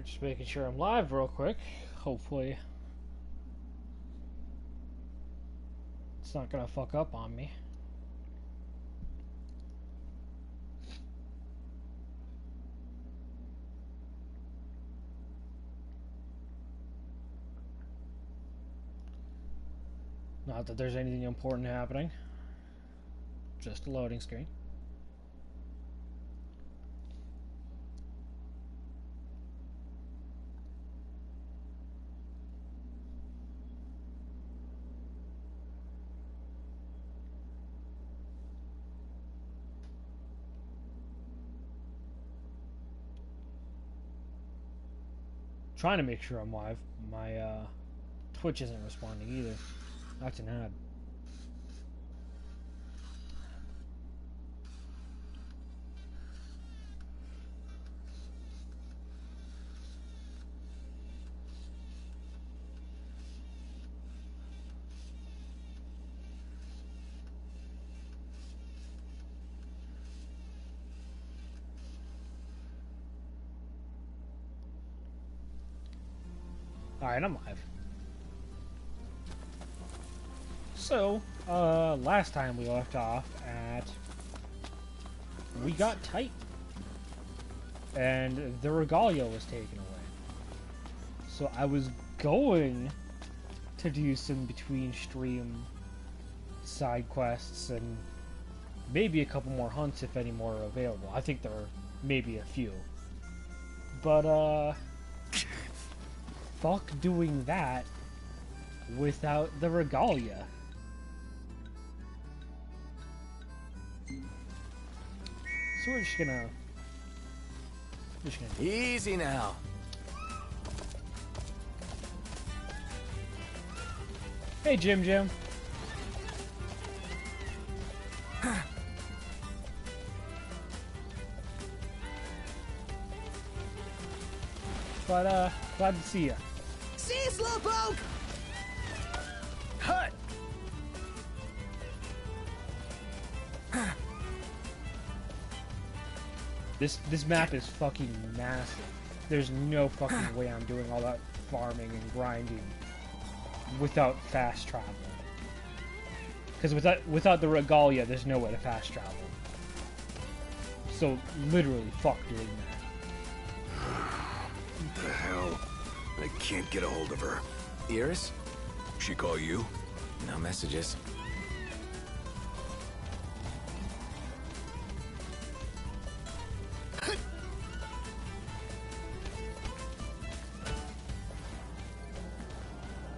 Alright, just making sure I'm live real quick. Hopefully it's not gonna fuck up on me. Not that there's anything important happening. Just a loading screen. Trying to make sure I'm live. My Twitch isn't responding either. That's an ad. Alright, I'm live. So, last time we left off at... We got tight. And the regalia was taken away. So I was going to do some between stream side quests and maybe a couple more hunts if any more are available. I think there are maybe a few. But, fuck doing that without the regalia. So we're just gonna easy now. Hey Jim. But glad to see ya. See you, Slowpoke! Hut! This map is fucking massive. There's no fucking way I'm doing all that farming and grinding without fast travel. Because without the regalia, there's no way to fast travel. So literally, fuck doing that. What the hell? I can't get a hold of her. Iris? She call you? No messages.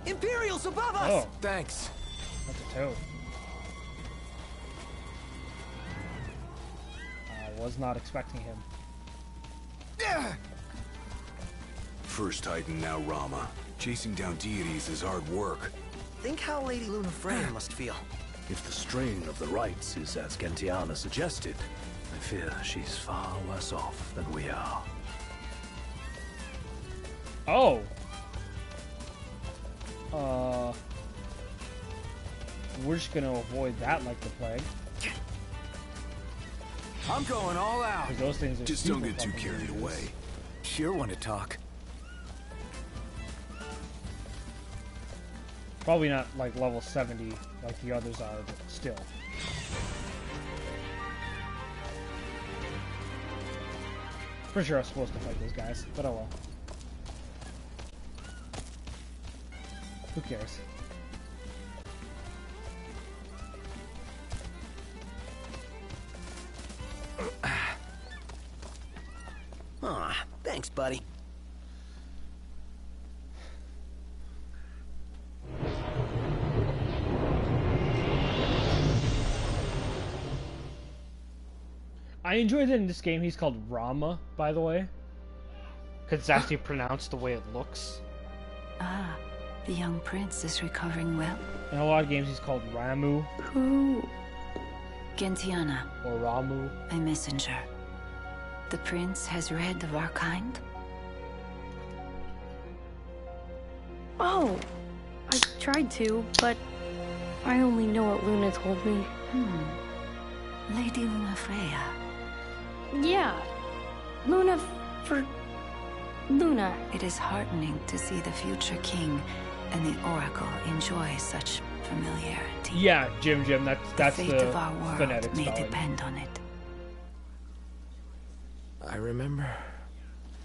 Imperials above us! Oh. Thanks. That's a toad. I was not expecting him. First Titan, now Rama. Chasing down deities is hard work. Think how Lady Lunafreya must feel. If the strain of the rites is as Gentiana suggested, I fear she's far worse off than we are. Oh! We're just gonna avoid that like the plague. I'm going all out. Because those things are Just super don't get too fucking carried dangerous. away. Sure want to talk. Probably not like level 70 like the others are, but still. Pretty sure I was supposed to fight those guys, but oh well. Who cares? Aw, thanks, buddy. I enjoyed that in this game he's called Rama, by the way. Because it's actually pronounced the way it looks. Ah, the young prince is recovering well. In a lot of games he's called Ramu Who? Gentiana, or Ramu. a messenger. The prince has read of our kind? Oh, I tried to, but I only know what Luna told me. Lady Lunafreya. Yeah, Luna for... Luna, It is heartening to see the future king and the Oracle enjoy such familiarity. Yeah, Jim, that's the fate the of our world phonetic may spelling. depend on it. I remember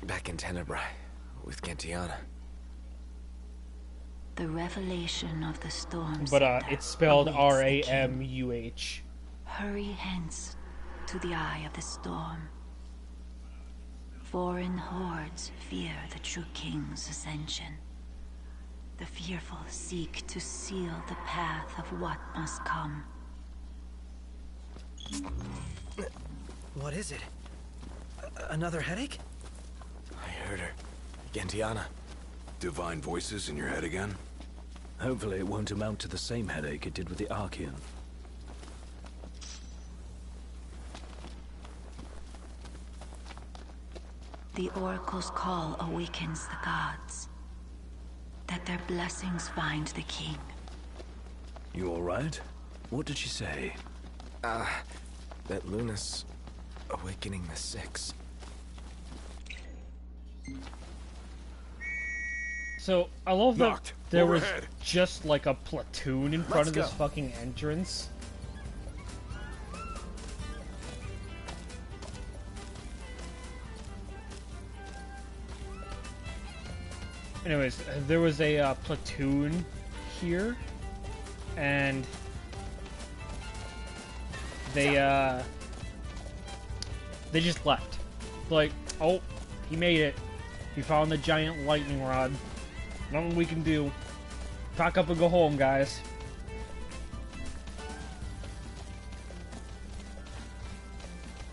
back in Tenebrae with Gentiana. The revelation of the storm. But scepter it's spelled awaits the king. Ramuh. Hurry hence to the eye of the storm. Foreign hordes fear the true king's ascension. The fearful seek to seal the path of what must come. What is it? Another headache? I heard her. Gentiana. Divine voices in your head again? Hopefully it won't amount to the same headache it did with the Archean. The Oracle's call awakens the gods. That their blessings find the king. You alright? What did she say? That Luna's awakening the Six. So, I love that Knocked. there was Overhead. just like a platoon in front of this go. fucking entrance. Anyways, there was a platoon here, and they just left. Like, oh, he made it. He found the giant lightning rod. Nothing we can do. Pack up and go home, guys.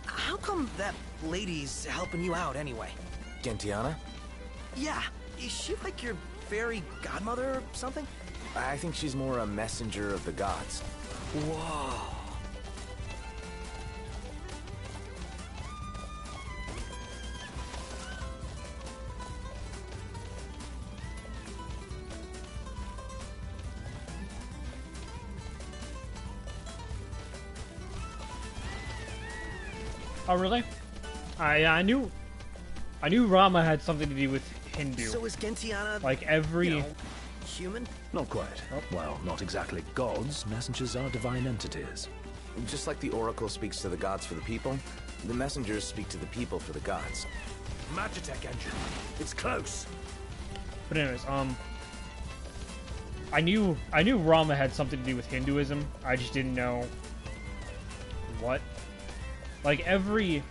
How come that lady's helping you out anyway? Gentiana? Yeah, is she like your fairy godmother or something? I think she's more a messenger of the gods. Whoa. Oh, really? I knew Rama had something to do with Hindu. So is Gentiana, Like every you know, human? Not quite. Well, not exactly gods. Messengers are divine entities. Just like the Oracle speaks to the gods for the people, the messengers speak to the people for the gods. Magitech engine. It's close. But anyways, I knew Rama had something to do with Hinduism. I just didn't know what. Like every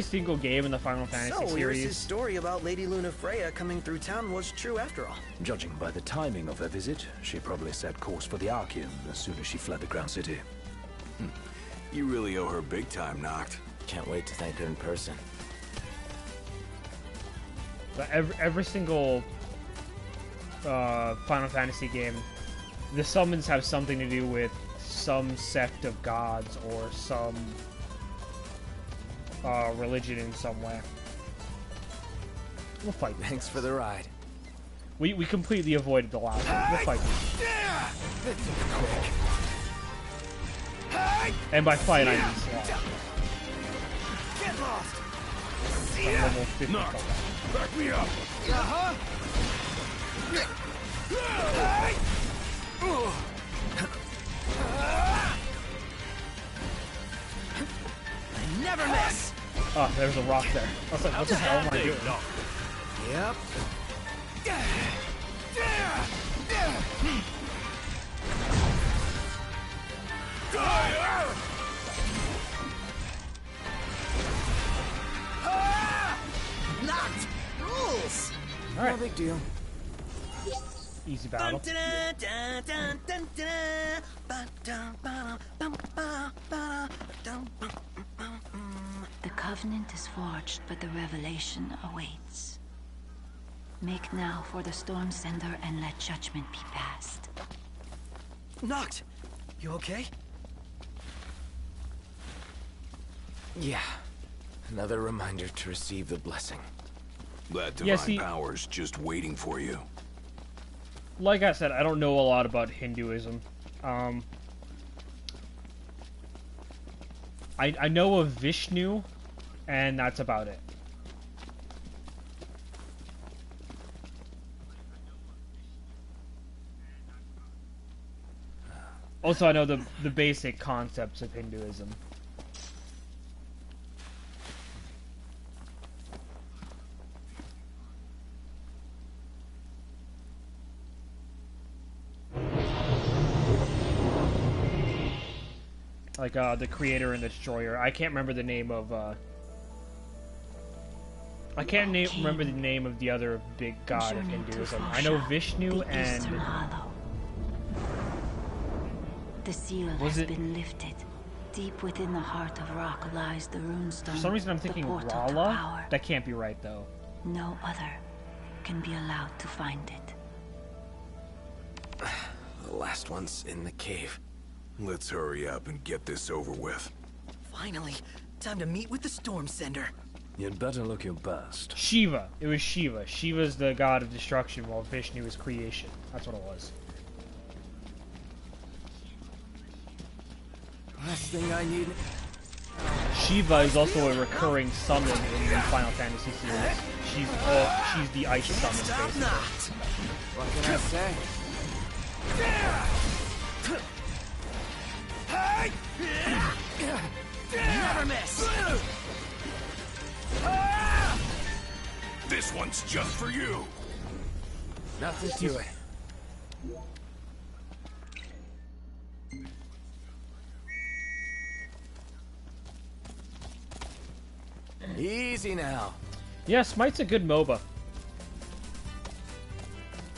single game in the Final Fantasy So, series. Iris' story about Lady Lunafreya coming through town was true after all. Judging by the timing of her visit, she probably set course for the Archean as soon as she fled the Ground City. You really owe her big time, Noct. Can't wait to thank her in person. But every single Final Fantasy game, the summons have something to do with some sect of gods or some religion in some way. We'll fight. Thanks for the ride. We completely avoided the last one. We'll fight. And by fight, I mean slaughter. Get lost! From level 50 Knocked. combat. Back me up! I never miss! Oh, there's a rock there. I was like, what the hell am I doing? Yep. Knocked! Rules! Alright, No big deal. easy battle. The covenant is forged, but the revelation awaits. Make now for the storm sender and let judgment be passed. Knocked! You okay? Yeah. Another reminder to receive the blessing. That divine Yeah, see- power's just waiting for you. Like I said, I don't know a lot about Hinduism. I know of Vishnu And that's about it. Also, I know the basic concepts of Hinduism. Like, the creator and destroyer. I can't remember the name of, I can't remember the name of the other big god of Hinduism. I know Vishnu and... The seal has been lifted. Deep within the heart of rock lies the runestone. For some reason I'm thinking Rala. That can't be right, though. No other can be allowed to find it. The last one's in the cave. Let's hurry up and get this over with. Finally, time to meet with the Storm Sender. You'd better look your best. Shiva. It was Shiva. Shiva's the god of destruction, while Vishnu is creation. That's what it was. Last thing I need. Shiva is also a recurring summon in the Final Fantasy series. She's the ice summon, basically. What can I say? Never miss! This one's just for you. Nothing to it. Easy now. Yeah, Smite's a good MOBA.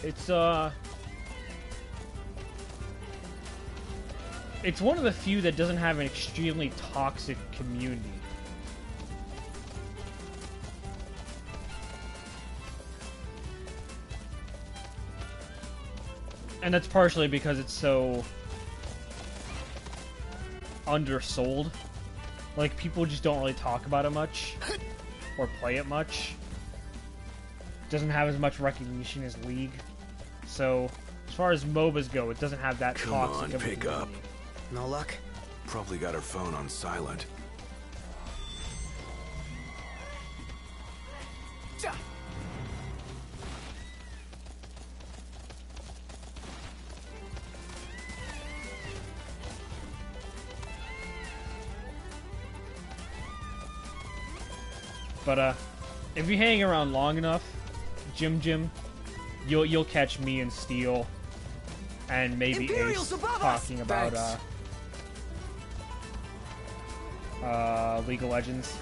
It's one of the few that doesn't have an extremely toxic community. And that's partially because it's so undersold. Like, people just don't really talk about it much, or play it much. It doesn't have as much recognition as League. So, as far as MOBAs go, it doesn't have that toxic of a pick up. community. No luck? Probably got her phone on silent. But if you hang around long enough, Jim, you'll catch me and Steel, and maybe Imperials Ace above talking us! about Thanks. League of Legends.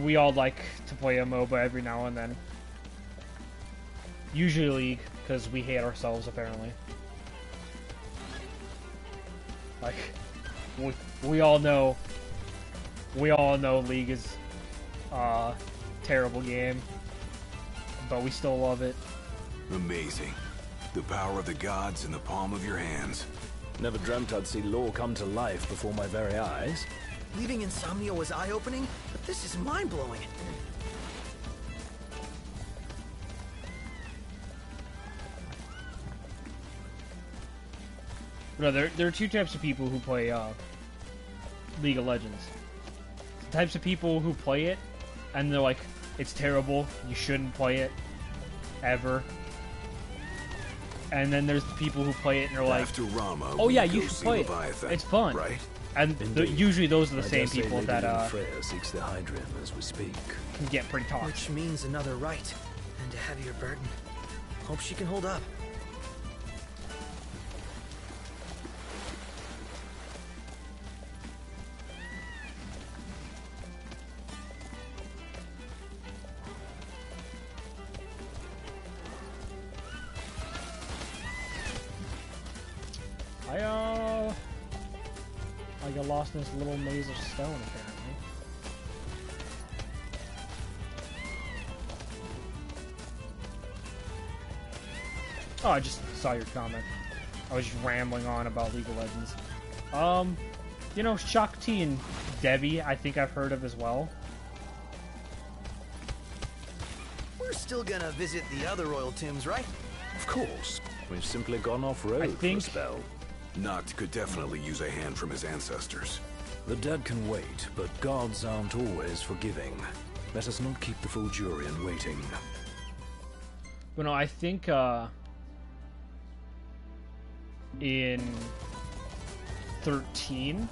We all like to play a MOBA every now and then. Usually League, because we hate ourselves apparently. Like, we all know. We all know League is a terrible game, but we still love it. Amazing. The power of the gods in the palm of your hands. Never dreamt I'd see lore come to life before my very eyes. Leaving Insomnia was eye-opening, but this is mind-blowing. No, there are two types of people who play League of Legends. The types of people who play it, and they're like, it's terrible, you shouldn't play it, ever. And then there's the people who play it and they're like, After Rama, oh yeah, we you go should see play it, Leviathan, it's fun. right? And usually those are the I same dare say people Lady that Freya seeks the Hydrium as we speak. can get pretty toxic. Which means another right, and a heavier burden. Hope she can hold up. I got lost in this little maze of stone, apparently. Oh, I just saw your comment. I was just rambling on about League of Legends. You know, Shakti and Devi, I think I've heard of as well. We're still gonna visit the other royal tombs, right? Of course. We've simply gone off-road I think for a spell. Noct could definitely use a hand from his ancestors. The dead can wait, but gods aren't always forgiving. Let us not keep the Fulgurian waiting. But no, I think in 13,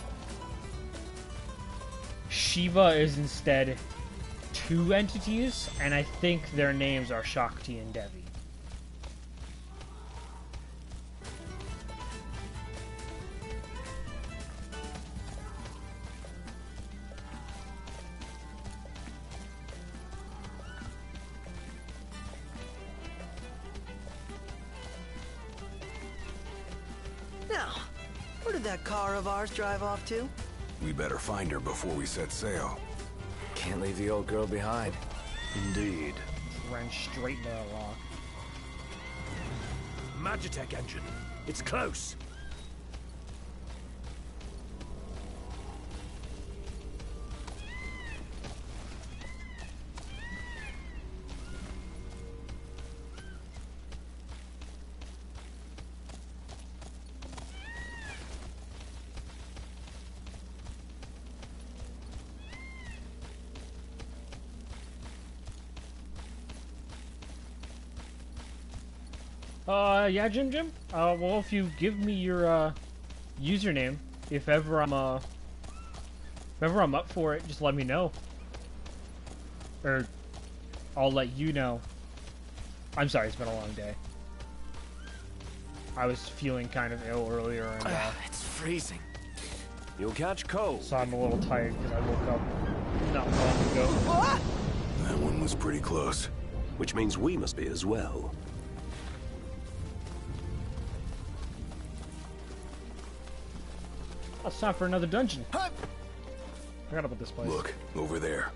Shiva is instead 2 entities, and I think their names are Shakti and Devi. Now, where did that car of ours drive off to? We better find her before we set sail. Can't leave the old girl behind. Indeed. Ran straight into that rock. Magitech engine. It's close. Yeah, Jim? Well, if you give me your, username, if ever I'm up for it, just let me know. Or, I'll let you know. I'm sorry, it's been a long day. I was feeling kind of ill earlier, and, It's freezing. You'll catch cold. so I'm a little tired because I woke up not long ago. That one was pretty close. Which means we must be as well. Oh, it's time for another dungeon. Forgot about this place. Look, over there.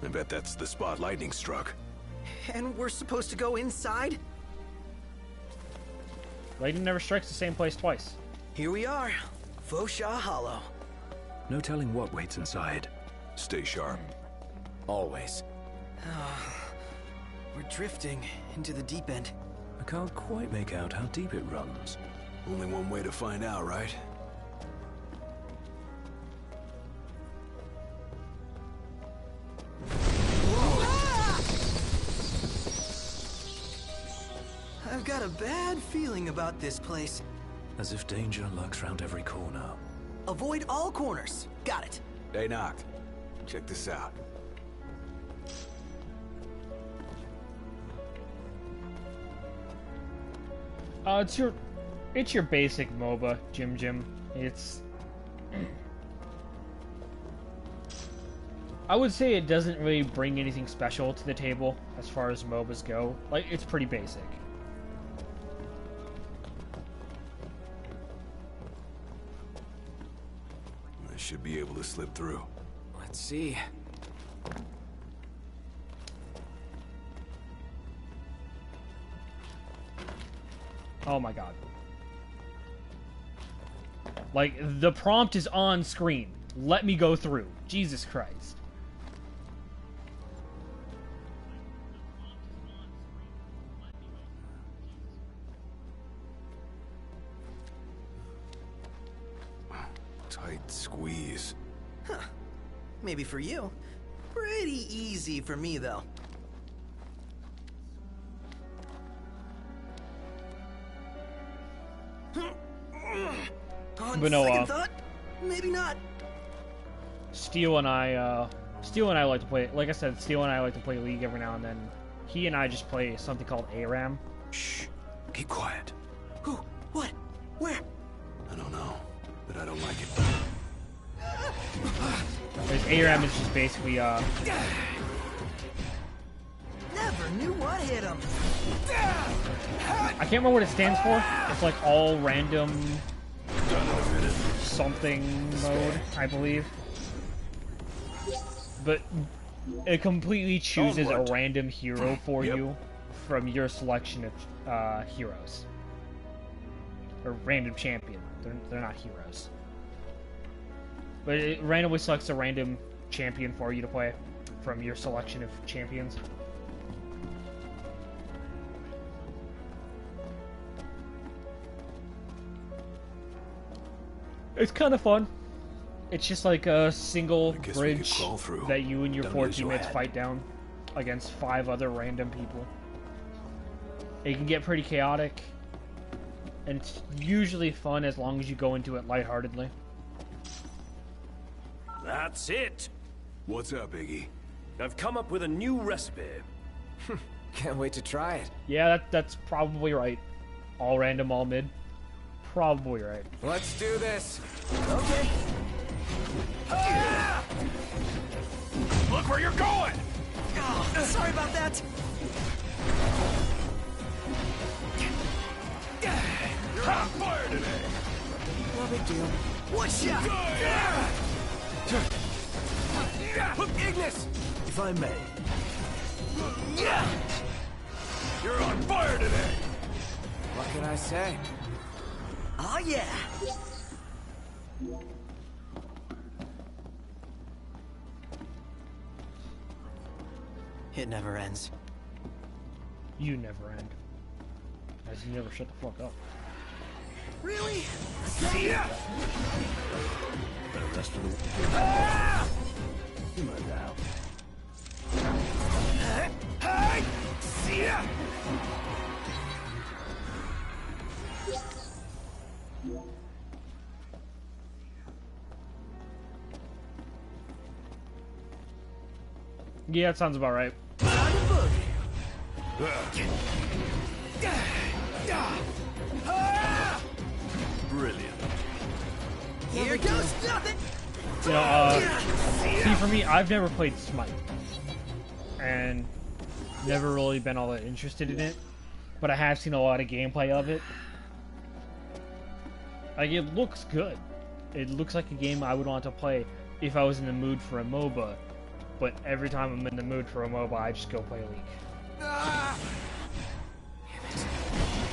I bet that's the spot lightning struck. And we're supposed to go inside? Lightning never strikes the same place twice. Here we are, Fosha Hollow. No telling what waits inside. Stay sharp. Always. We're drifting into the deep end. I can't quite make out how deep it runs. Only one way to find out, right? I've got a bad feeling about this place. As if danger lurks round every corner. Avoid all corners. Got it. Hey, Noct. Check this out. It's your basic MOBA, Jim. It's... I would say it doesn't really bring anything special to the table as far as MOBAs go. Like, it's pretty basic. I should be able to slip through. Let's see. Oh my god. Like, the prompt is on screen. Let me go through. Jesus Christ. Tight squeeze. Maybe for you. Pretty easy for me, though. On But no, second thought, maybe not. Steel and I like to play, like I said, Steel and I like to play League every now and then. He and I just play something called ARAM. Shh. Keep quiet. Who? What? Where? I don't know, but I don't like it. Because ARAM is just basically, Never knew what hit him. I can't remember what it stands for. It's like all random something mode, I believe. But it completely chooses a random hero for you from your selection of heroes. Or random champion. They're not heroes. But it randomly selects a random champion for you to play from your selection of champions. It's kind of fun. It's just like a single I guess we could bridge crawl through. that you and your Don't 4 lose your teammates head. fight down against 5 other random people. It can get pretty chaotic, and it's usually fun as long as you go into it lightheartedly. That's it. What's up, Iggy? I've come up with a new recipe. Can't wait to try it. Yeah, that's probably right. All random, all mid. Probably right. Let's do this. Okay. Look where you're going! Oh, sorry about that. You're on fire today! No big deal. One shot. Ignis! If I may, You're on fire today! What can I say? Oh yeah. It never ends. You never end. As you never shut the fuck up. Really? the rest of the simmer down. Yeah, that sounds about right. Brilliant. Here goes nothing. You know, see, for me, I've never played Smite, and never really been all that interested in it, but I have seen a lot of gameplay of it. Like, it looks good. It looks like a game I would want to play if I was in the mood for a MOBA, but every time I'm in the mood for a MOBA, I just go play League.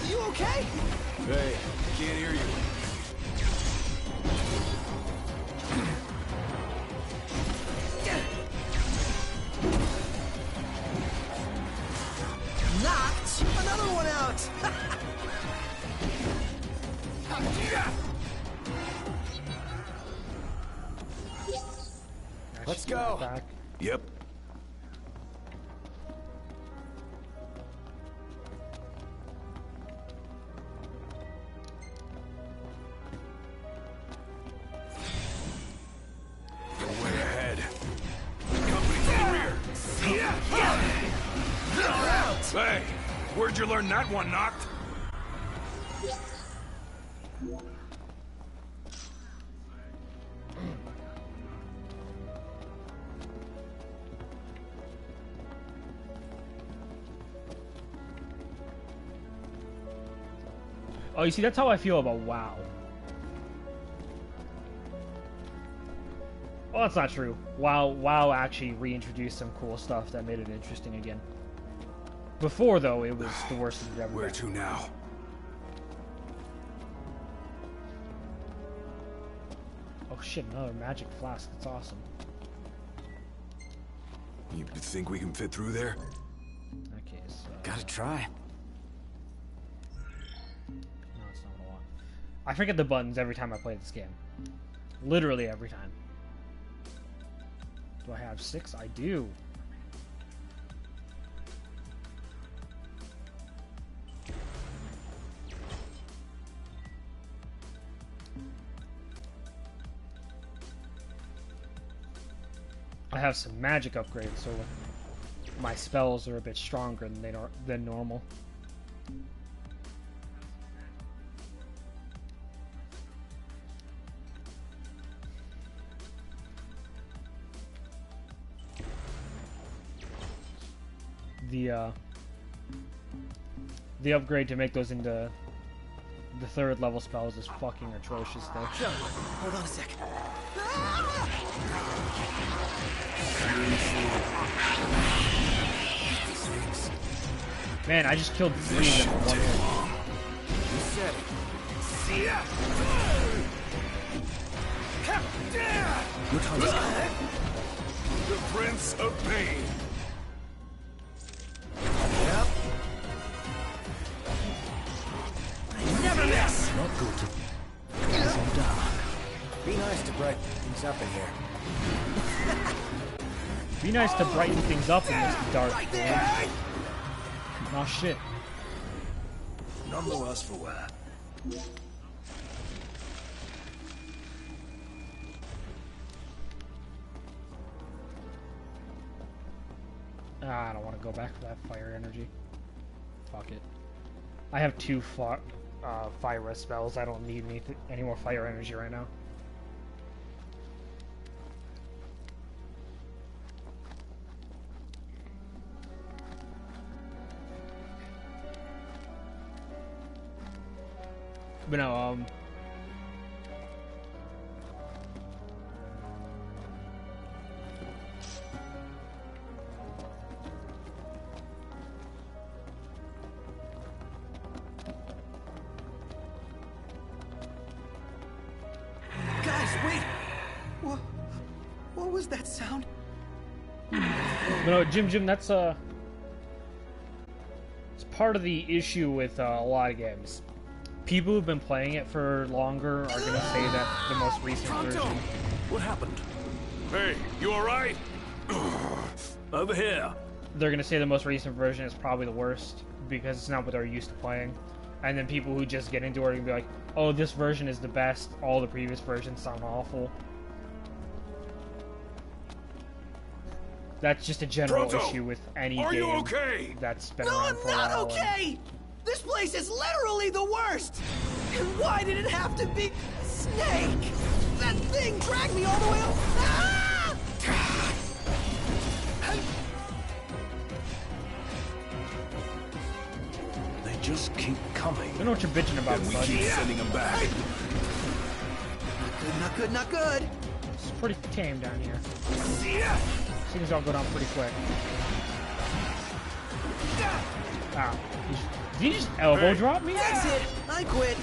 You okay? Hey, can't hear you. Knocked another one out. Let's go. Back. Yep. You're way ahead. Company's in the rear. Hey, where'd you learn that one, Knocked? Oh, you see, that's how I feel about WoW. Well, that's not true. WoW actually reintroduced some cool stuff that made it interesting again. Before, though, it was the worst thing ever. Where to now? Oh shit, another magic flask. That's awesome. You think we can fit through there? Okay, so... Gotta try. No, it's not a lot. I forget the buttons every time I play this game. Literally every time. Do I have 6? I do. I have some magic upgrades, so my spells are a bit stronger than normal. The upgrade to make those into the 3rd level spells is fucking atrocious, though. Hold on a sec. Man, I just killed 3 of them in one hit. You said it. Your time is coming. The Prince of Pain. Yep. Never miss. Not good to... Some dark. Be nice to brighten things up in here. Be nice to brighten things up in this dark world. Nah, shit. None the worse for wear. I don't want to go back for that fire energy. Fuck it. I have 2 fire rest spells. I don't need any more fire energy right now. But no, Guys, wait! What was that sound? but no, Jim, that's it's part of the issue with a lot of games. People who've been playing it for longer are gonna say that the most recent version. What happened? Hey, you alright? Over here. They're gonna say the most recent version is probably the worst because it's not what they're used to playing. And then people who just get into it are gonna be like, "Oh, this version is the best. All the previous versions sound awful." That's just a general Proto, issue with any are game you okay? that's been No, around I'm for a not while. okay! This place is literally the worst! And why did it have to be Snake? That thing dragged me all the way up. Ah! They just keep coming. I don't know what you're bitching about, And we buddy. keep sending them back. Not good, not good. It's pretty tame down here. Things all go down pretty quick. Ow. Did he just elbow drop me? That's it. I quit.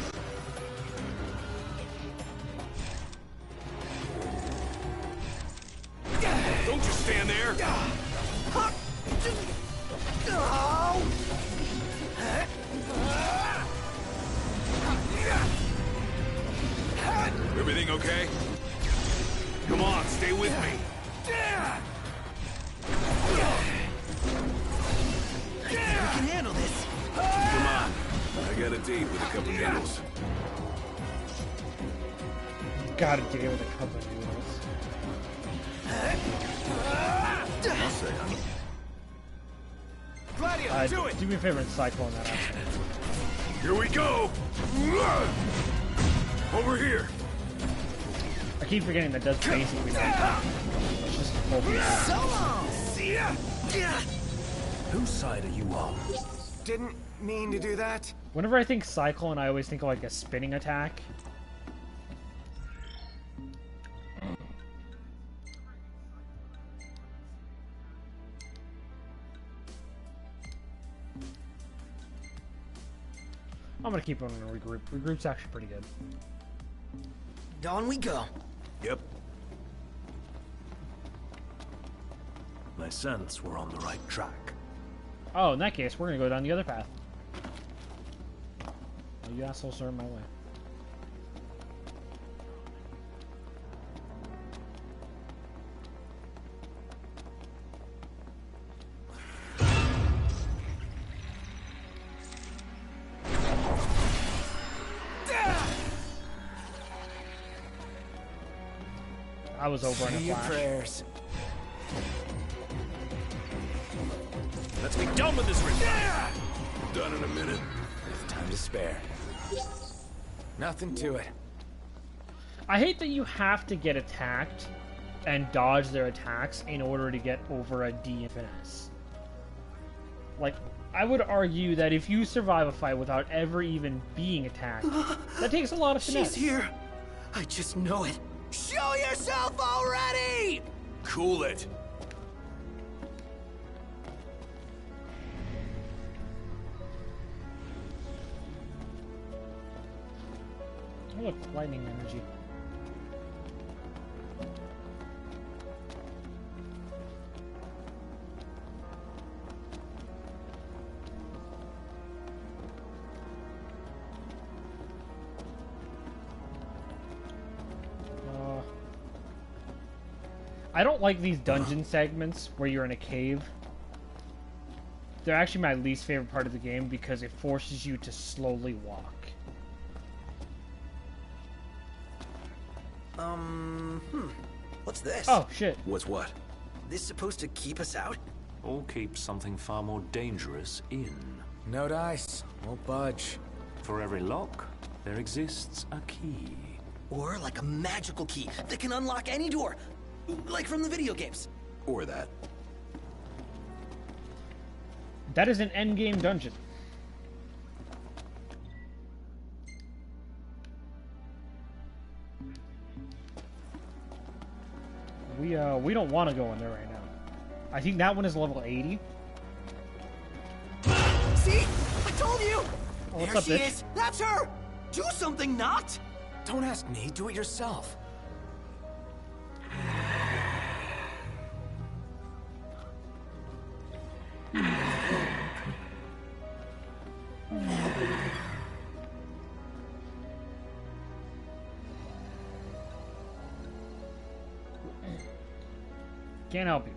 Don't you stand there! Oh! Everything okay? Come on, stay with me. We can handle this. Come on. I got a date with a couple needles. Gotta get in with a couple of noodles. I'll say I'm Gladio, do it! Do me a favor and cyclone that out. Here we go! Over here! I keep forgetting that does basically nothing. It's just full speed. So long. See ya! Whose side are you on? Didn't mean to do that. Whenever I think cyclone, I always think of like a spinning attack. I'm gonna keep on a regroup. Regroup's actually pretty good. On we go. Yep. I sense we're on the right track. Oh, in that case, we're gonna go down the other path. Oh, you assholes are in my way. I was over in a Your flash. prayers. Let's be done with this ritual! Done in a minute. Time to spare. Nothing to it. I hate that you have to get attacked and dodge their attacks in order to get over a D in finesse. Like, I would argue that if you survive a fight without ever even being attacked, that takes a lot of finesse. She's here. I just know it. Show yourself already! Cool it! Oh, look, lightning energy. I don't like these dungeon segments where you're in a cave. They're actually my least favorite part of the game because it forces you to slowly walk. What's this? Oh, shit. What's what? This supposed to keep us out? Or keep something far more dangerous in. No dice. Won't budge. For every lock, there exists a key. Or like a magical key that can unlock any door. Like from the video games. Or that. That is an endgame dungeon. We don't want to go in there right now. I think that one is level 80. See? I told you! Oh, what's there up, she bitch? is! That's her! Do something, not! Don't ask me. Do it yourself. Can't help you.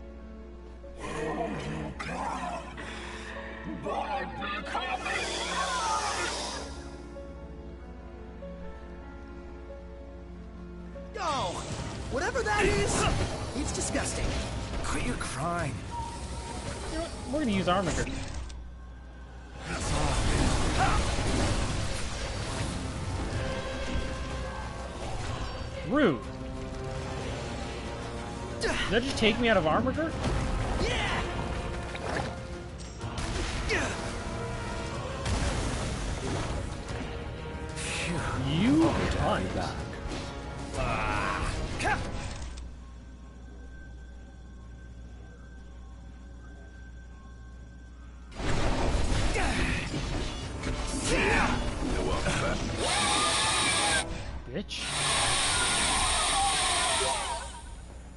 Oh! Whatever that is, it's disgusting. Quit your crying. You know what? We're gonna use Armiger. Rude. Did that just take me out of Armiger? Yeah! You cunt. Bitch.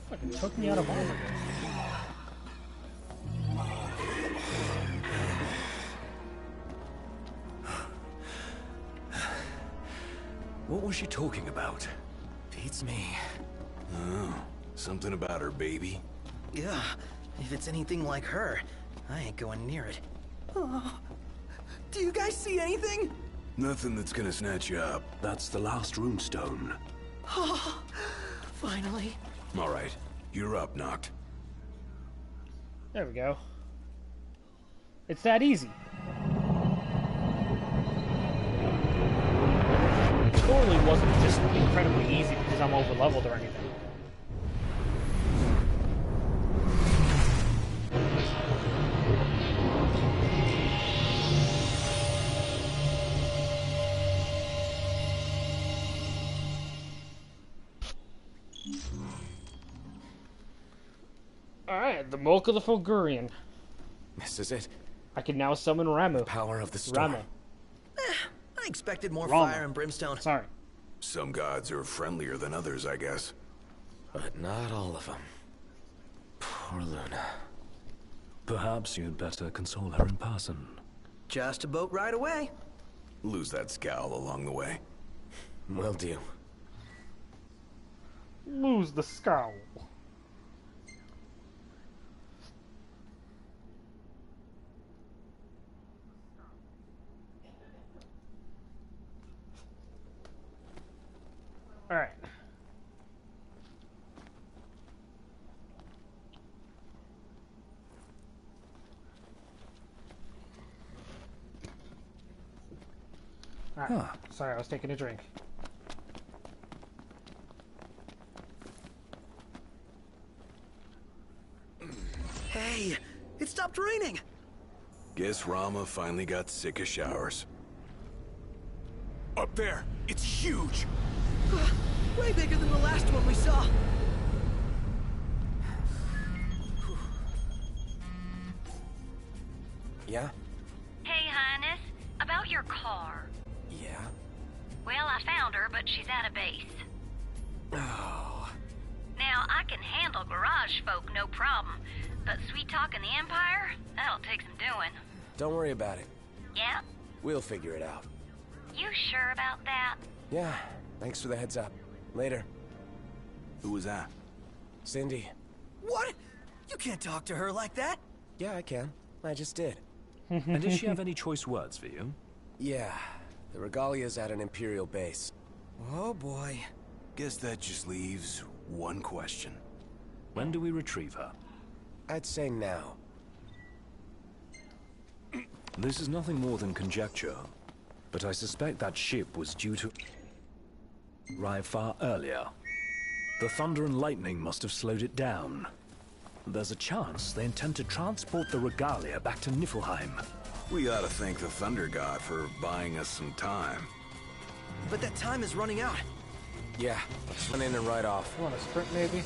Fucking took me out of Armiger. What was she talking about? Beats me. Oh, something about her baby. Yeah, if it's anything like her, I ain't going near it. Oh, do you guys see anything? Nothing that's gonna snatch you up. That's the last runestone. Oh, finally. All right, you're up, Noct. There we go. It's that easy. It totally wasn't just incredibly easy because I'm over-leveled or anything. Alright, the Mulk of the Fulgurian. This is it. I can now summon Ramuh. Power of the storm. Ramuh. I expected more Rama. fire and brimstone. Sorry. Some gods are friendlier than others, I guess. But not all of them. Poor Luna. Perhaps you'd better console her in person. Just a boat ride away. Lose that scowl along the way. Will do. Lose the scowl. Alright. Alright. Sorry, I was taking a drink. Hey, it stopped raining. Guess Rama finally got sick of showers. Up there! It's huge! Way bigger than the last one we saw. Yeah? Hey, Highness, about your car. Yeah? Well, I found her, but she's out of base. Oh. Now, I can handle garage folk, no problem. But sweet-talking the Empire? That'll take some doing. Don't worry about it. Yeah? We'll figure it out. You sure about that? Yeah. Thanks for the heads up. Later. Who was that? Cindy. What? You can't talk to her like that. Yeah, I can. I just did. And does she have any choice words for you? Yeah, the Regalia's at an Imperial base. Oh boy. Guess that just leaves one question. When do we retrieve her? I'd say now. This is nothing more than conjecture, but I suspect that ship was due to arrive far earlier. The thunder and lightning must have slowed it down. There's a chance they intend to transport the Regalia back to Niflheim. We ought to thank the Thunder God for buying us some time. But that time is running out. Yeah, let's run in and ride off. You want a sprint, maybe?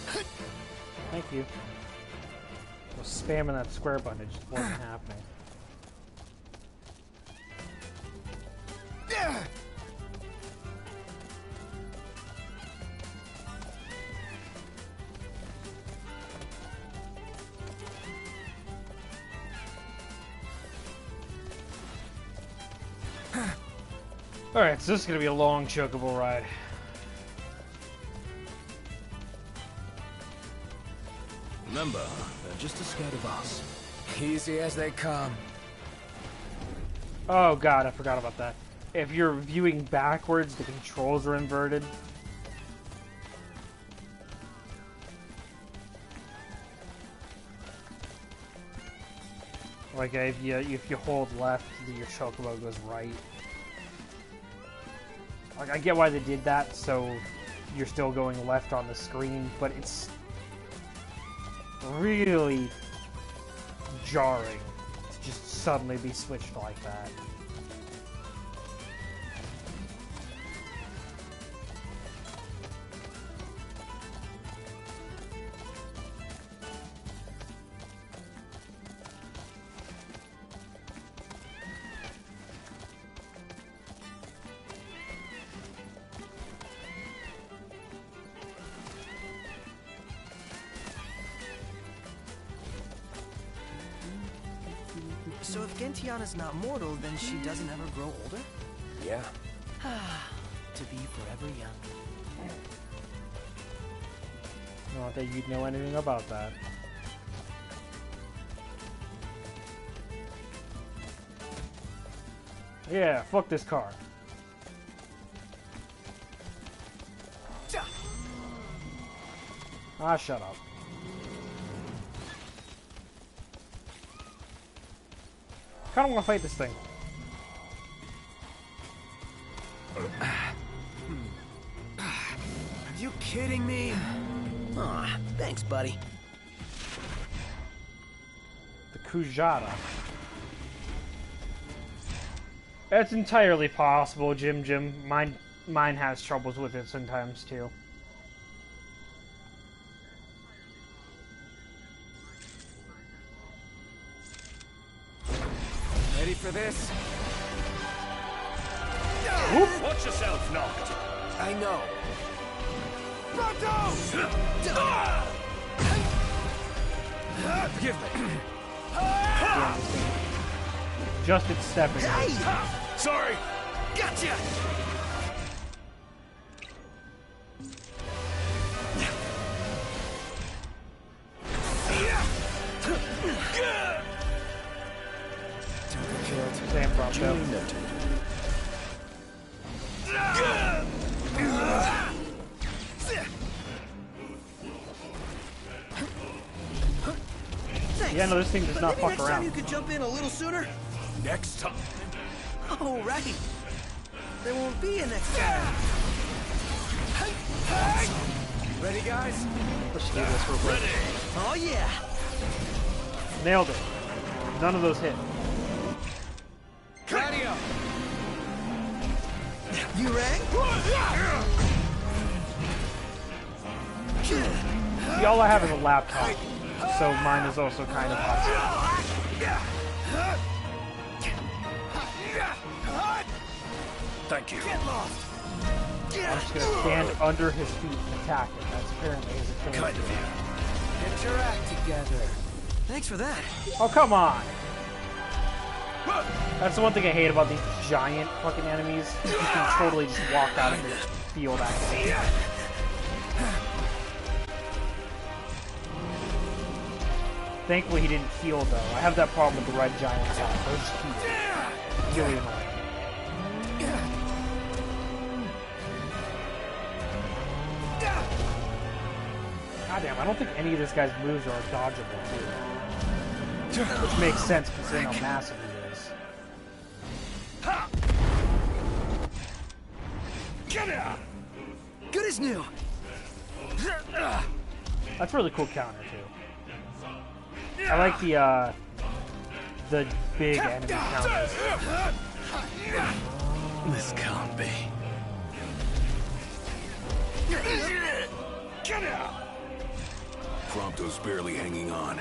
Thank you. I was spamming that square button, it just wasn't happening. Alright, so this is gonna be a long chocobo ride. Remember, they're just as scared of us. Easy as they come. Oh god, I forgot about that. If you're viewing backwards, the controls are inverted. Like if you hold left, your chocobo goes right. Like I get why they did that, so you're still going left on the screen, but it's really jarring to just suddenly be switched like that. So if Gentiana's not mortal, then she doesn't ever grow older? Yeah. To be forever young. Not that you'd know anything about that. Yeah, fuck this car. Ah, shut up. Kinda wanna fight this thing. Are you kidding me? Aw, thanks, buddy. The Kujata. It's entirely possible, Jim. Mine has troubles with it sometimes, too. Ready for this? Watch yourself, Noct! I know. Forgive me. Just its stepping. Sorry. Gotcha! Sam propped up. Thanks. Yeah, no, this thing does But not maybe fuck next time around. you could jump in a little sooner? Next time. Oh, right. There won't be a next time. Ready, guys? Let's do this real quick. Oh, yeah. Nailed it. None of those hit. Gladio! You rang? See, all I have is a laptop, so mine is also kind of hot. Thank you. Get lost. I'm just gonna stand under his feet and attack him. That's apparently his Achilles. Kind of you. Get your act together. Thanks for that. Oh, come on! That's the one thing I hate about these giant fucking enemies. You can totally just walk out of the field accidentally. Thankfully he didn't heal though. I have that problem with the red giants. Those just keep really annoying. Goddamn, I don't think any of this guy's moves are dodgeable too. Which makes sense considering how massive he is. Good as new. That's a really cool counter too. I like the big enemy counters. This can't be. Prompto's barely hanging on.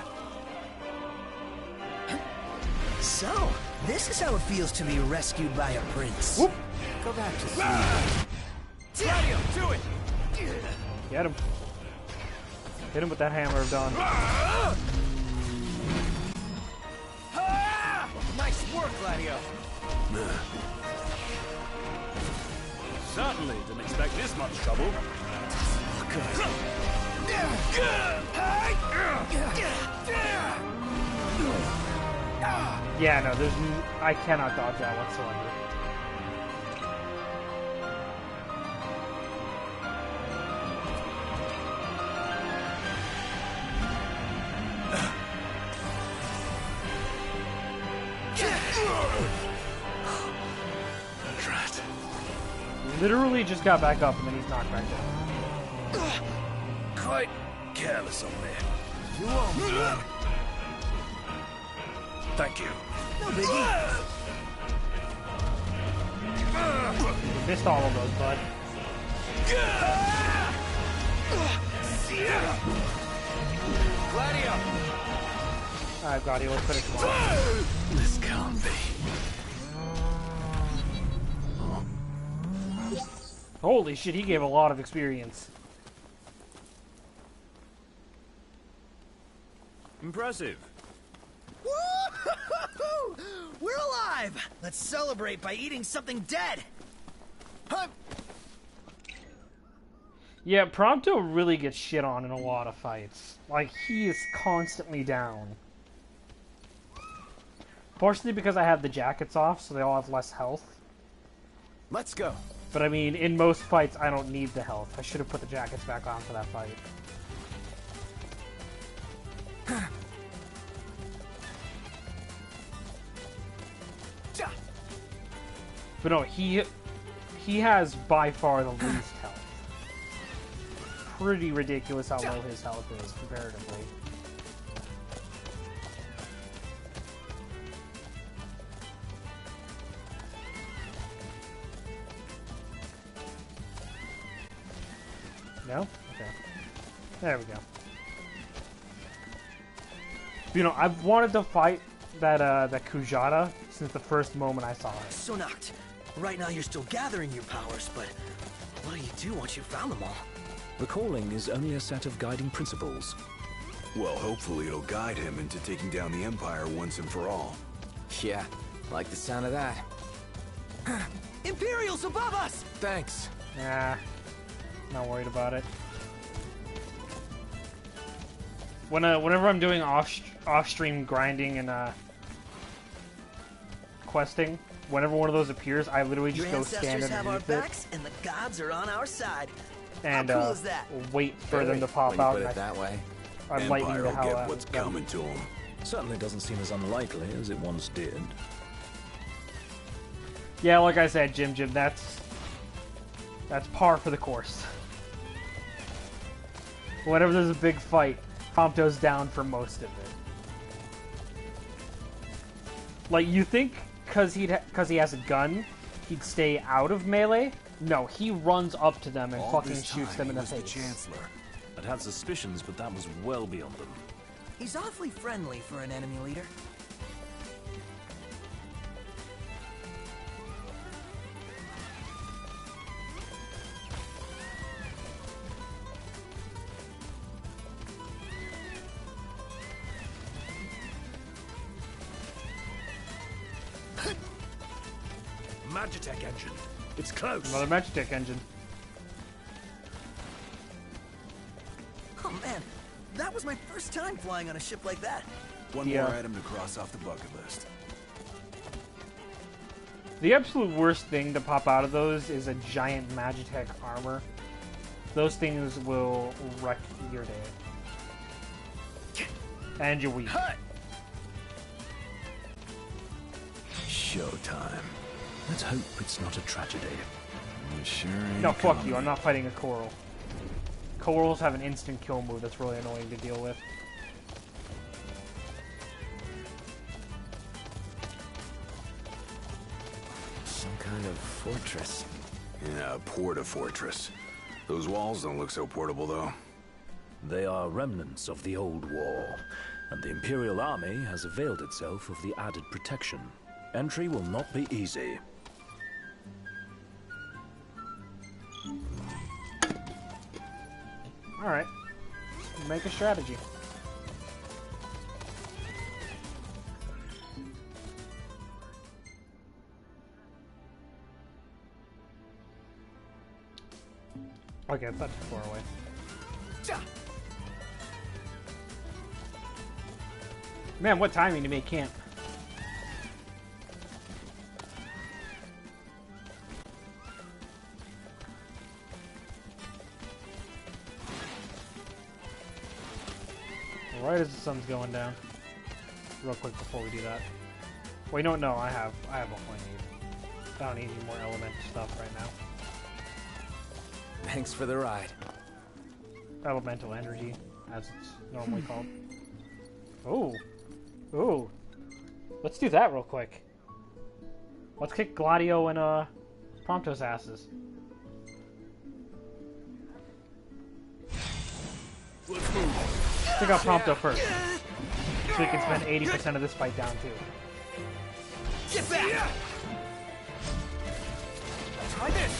So, this is how it feels to be rescued by a prince. Whoop. Go back to sleep. Gladio, do it! Get him. Hit him with that hammer of dawn. Nice work, Gladio. Certainly didn't expect this much trouble. Yeah, no, I cannot dodge that whatsoever. Drat. Literally just got back up and then he's knocked back down. Quite careless on there. You owe me one. Thank you. No biggie. You missed all of those, bud. Gladio! Alright, Gladio, let's finish one. This can't be. Holy shit, he gave a lot of experience. Impressive. Woo-hoo-hoo-hoo! We're alive! Let's celebrate by eating something dead! Huh? Yeah, Prompto really gets shit on in a lot of fights. Like, he is constantly down. Fortunately, because I have the jackets off, so they all have less health. Let's go. But I mean, in most fights, I don't need the health. I should have put the jackets back on for that fight. But no, he has by far the least health. Pretty ridiculous how low his health is comparatively. No? Okay. There we go. You know, I've wanted to fight that Kujata since the first moment I saw it. Sonact, right now you're still gathering your powers, but what do you do once you've found them all? The calling is only a set of guiding principles. Well, hopefully it'll guide him into taking down the Empire once and for all. Yeah, like the sound of that. Imperials above us! Thanks. Nah, not worried about it. Whenever I'm doing off-stream grinding and questing, whenever one of those appears, I literally just Your go stand ancestors have our underneath it backs, and the gods are on our side. and How cool is that? wait for them to When pop you out. put And it that way. I'm lightning Empire the will hell get out. what's of them. coming to him. Certainly doesn't seem as unlikely as it once did. Yeah, like I said, Jim, that's par for the course. Whenever there's a big fight, Prompto's down for most of it. Like, you think because he has a gun, he'd stay out of melee? No, he runs up to them and All fucking this shoots time, them in he the was face. the Chancellor. I'd had suspicions, but that was well beyond them. He's awfully friendly for an enemy leader. Magitech engine. It's close. Another Magitech engine. Oh man, That was my first time flying on a ship like that. One Yeah. more item to cross off the bucket list. The absolute worst thing to pop out of those is a giant Magitech armor. Those things will wreck your day. And your week. Showtime. Let's hope it's not a tragedy. It sure ain't No, fuck coming. you. I'm not fighting a coral. Corals have an instant kill move that's really annoying to deal with. Some kind of fortress. Yeah, Porta-Fortress. Those walls don't look so portable, though. They are remnants of the old war, and the Imperial Army has availed itself of the added protection. Entry will not be easy. Alright. Make a strategy. Okay, it's not too far away. Man, what timing to make camp. Right as the sun's going down. Real quick before we do that. Wait, no, I have all I need. I don't need any more elemental stuff right now. Thanks for the ride. Elemental energy, as it's normally called. Ooh. Ooh. Let's do that real quick. Let's kick Gladio and Prompto's asses. Let's move. Check out Prompto first. So we can spend 80% of this fight down too. Get back! Try this!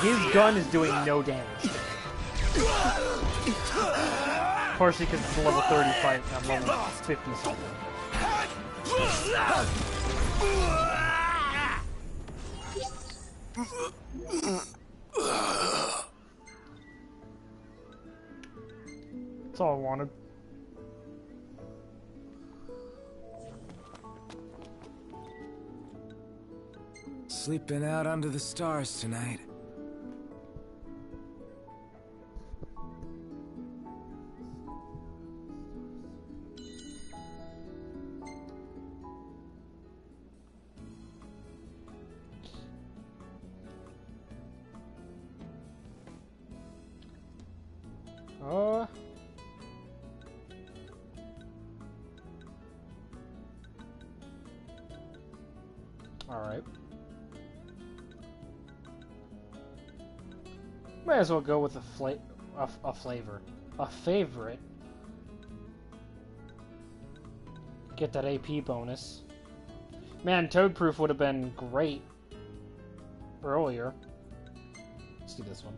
His gun is doing no damage. Partially because it's a level 30 fight and I'm level 50 something. That's all I wanted. Sleeping out under the stars tonight. Alright. Might as well go with a flavor. A favorite. Get that AP bonus. Man, Toadproof would have been great earlier. Let's do this one.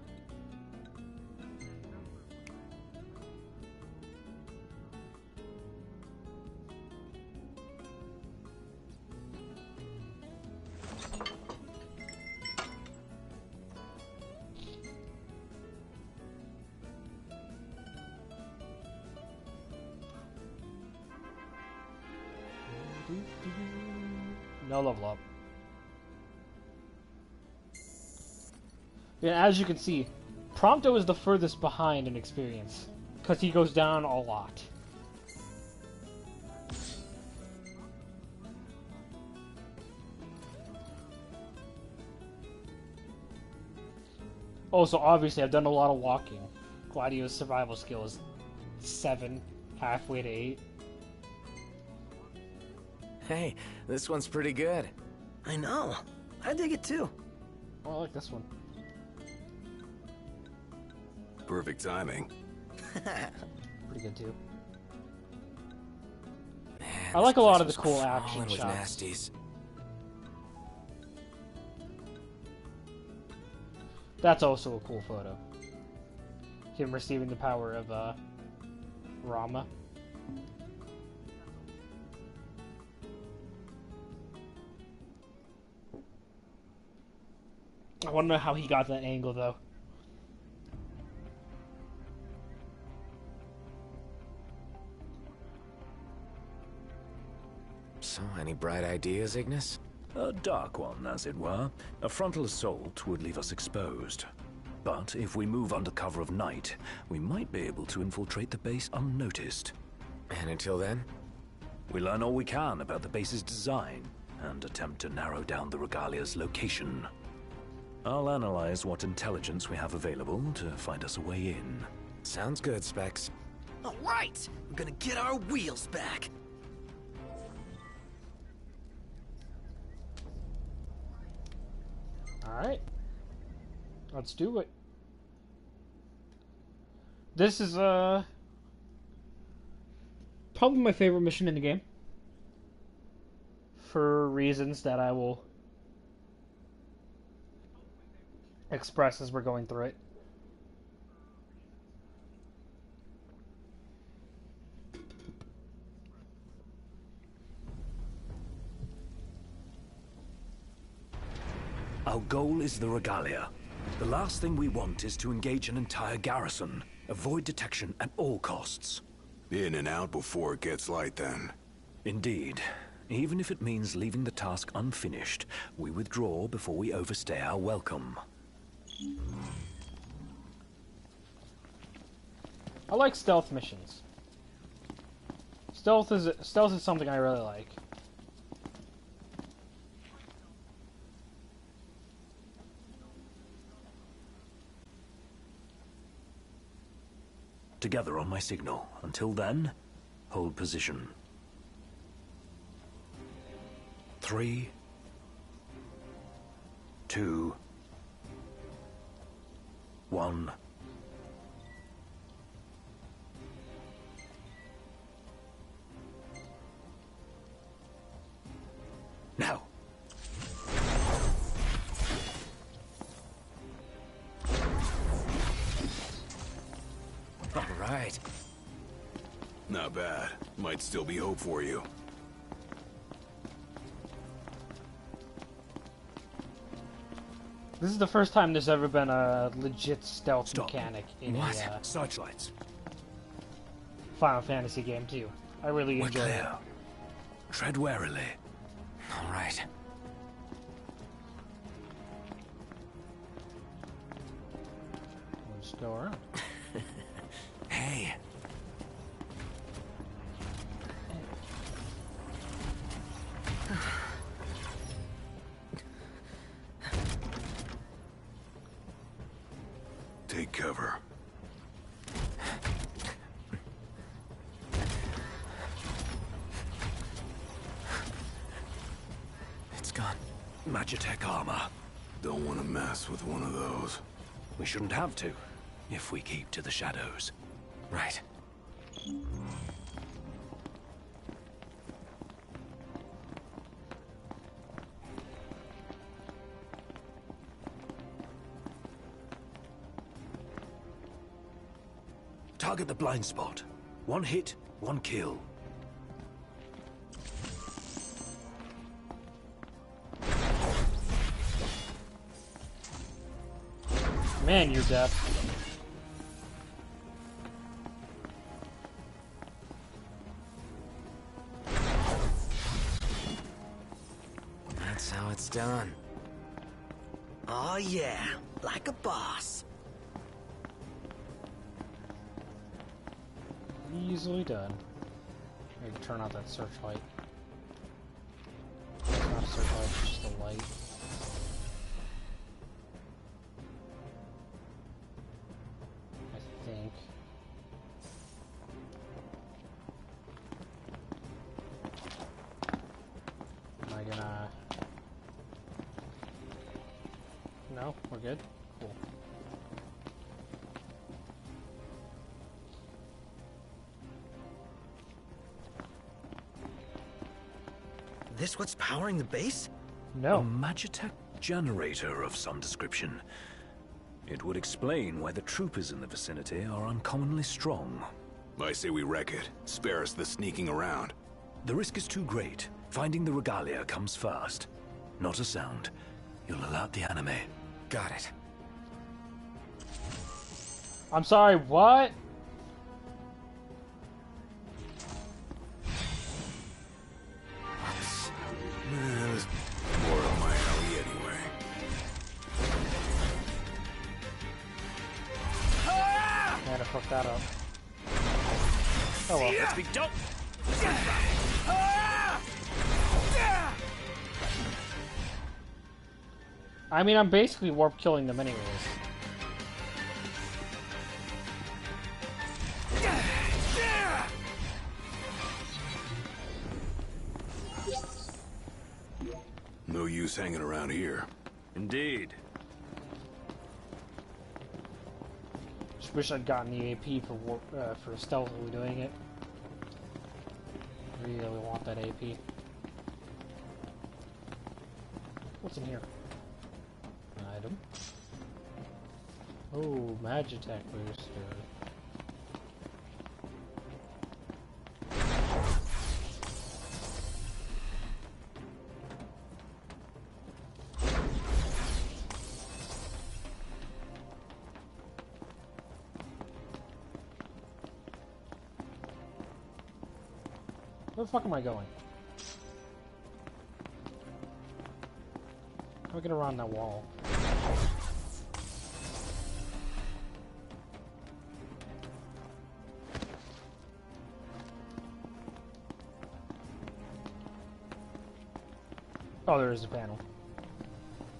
No level up. Yeah, as you can see, Prompto is the furthest behind in experience, because he goes down a lot. Also, obviously, I've done a lot of walking. Gladio's survival skill is 7, halfway to 8. Hey, this one's pretty good. I know. I dig it too. Oh, I like this one. Perfect timing. Pretty good too. Man, I like a this lot place of the was cool crawling action with shots. nasties. That's also a cool photo. Him receiving the power of Rama. I want to know how he got that angle though. So, any bright ideas, Ignis? A dark one, as it were. A frontal assault would leave us exposed. But if we move under cover of night, we might be able to infiltrate the base unnoticed. And until then? We learn all we can about the base's design, and attempt to narrow down the Regalia's location. I'll analyze what intelligence we have available to find us a way in. Sounds good, Specs. All right, we're gonna get our wheels back. Alright. Let's do it. This is, probably my favorite mission in the game. For reasons that I will express as we're going through it. Our goal is the Regalia. The last thing we want is to engage an entire garrison. Avoid detection at all costs. In and out before it gets light, then. Indeed. Even if it means leaving the task unfinished, we withdraw before we overstay our welcome. I like stealth missions. Stealth is something I really like. Together on my signal. Until then, hold position. 3, 2, 1. Now. All right. Not bad. Might still be hope for you. This is the first time there's ever been a legit stealth Stop. mechanic in What? a Searchlights. Final Fantasy game too. I really We're enjoy it. clear. Tread warily. All right. We'll just go around. Hey. Take cover. It's gone. Magitech armor. Don't want to mess with one of those. We shouldn't have to, if we keep to the shadows. Right. Target the blind spot. One hit, one kill. Man, you're deaf. That's how it's done. Oh yeah, like a boss. Easily done. Maybe turn out that searchlight. It's not a searchlight, it's just a light. I think. Am I gonna... No? We're good? Cool. This what's powering the base? A No. Magitech generator of some description. It would explain why the troopers in the vicinity are uncommonly strong. I say we wreck it. Spare us the sneaking around. The risk is too great. Finding the Regalia comes first. Not a sound. You'll alert the enemy. Got it. I'm sorry, what? that up. Oh well. Let's be done. I mean, I'm basically warp killing them anyways. No use hanging around here. Indeed. Just wish I'd gotten the AP for stealthily doing it. Really want that AP. What's in here? An item. Oh, Magitech booster. Where the fuck am I going? How do I get around that wall? Oh, there is a panel.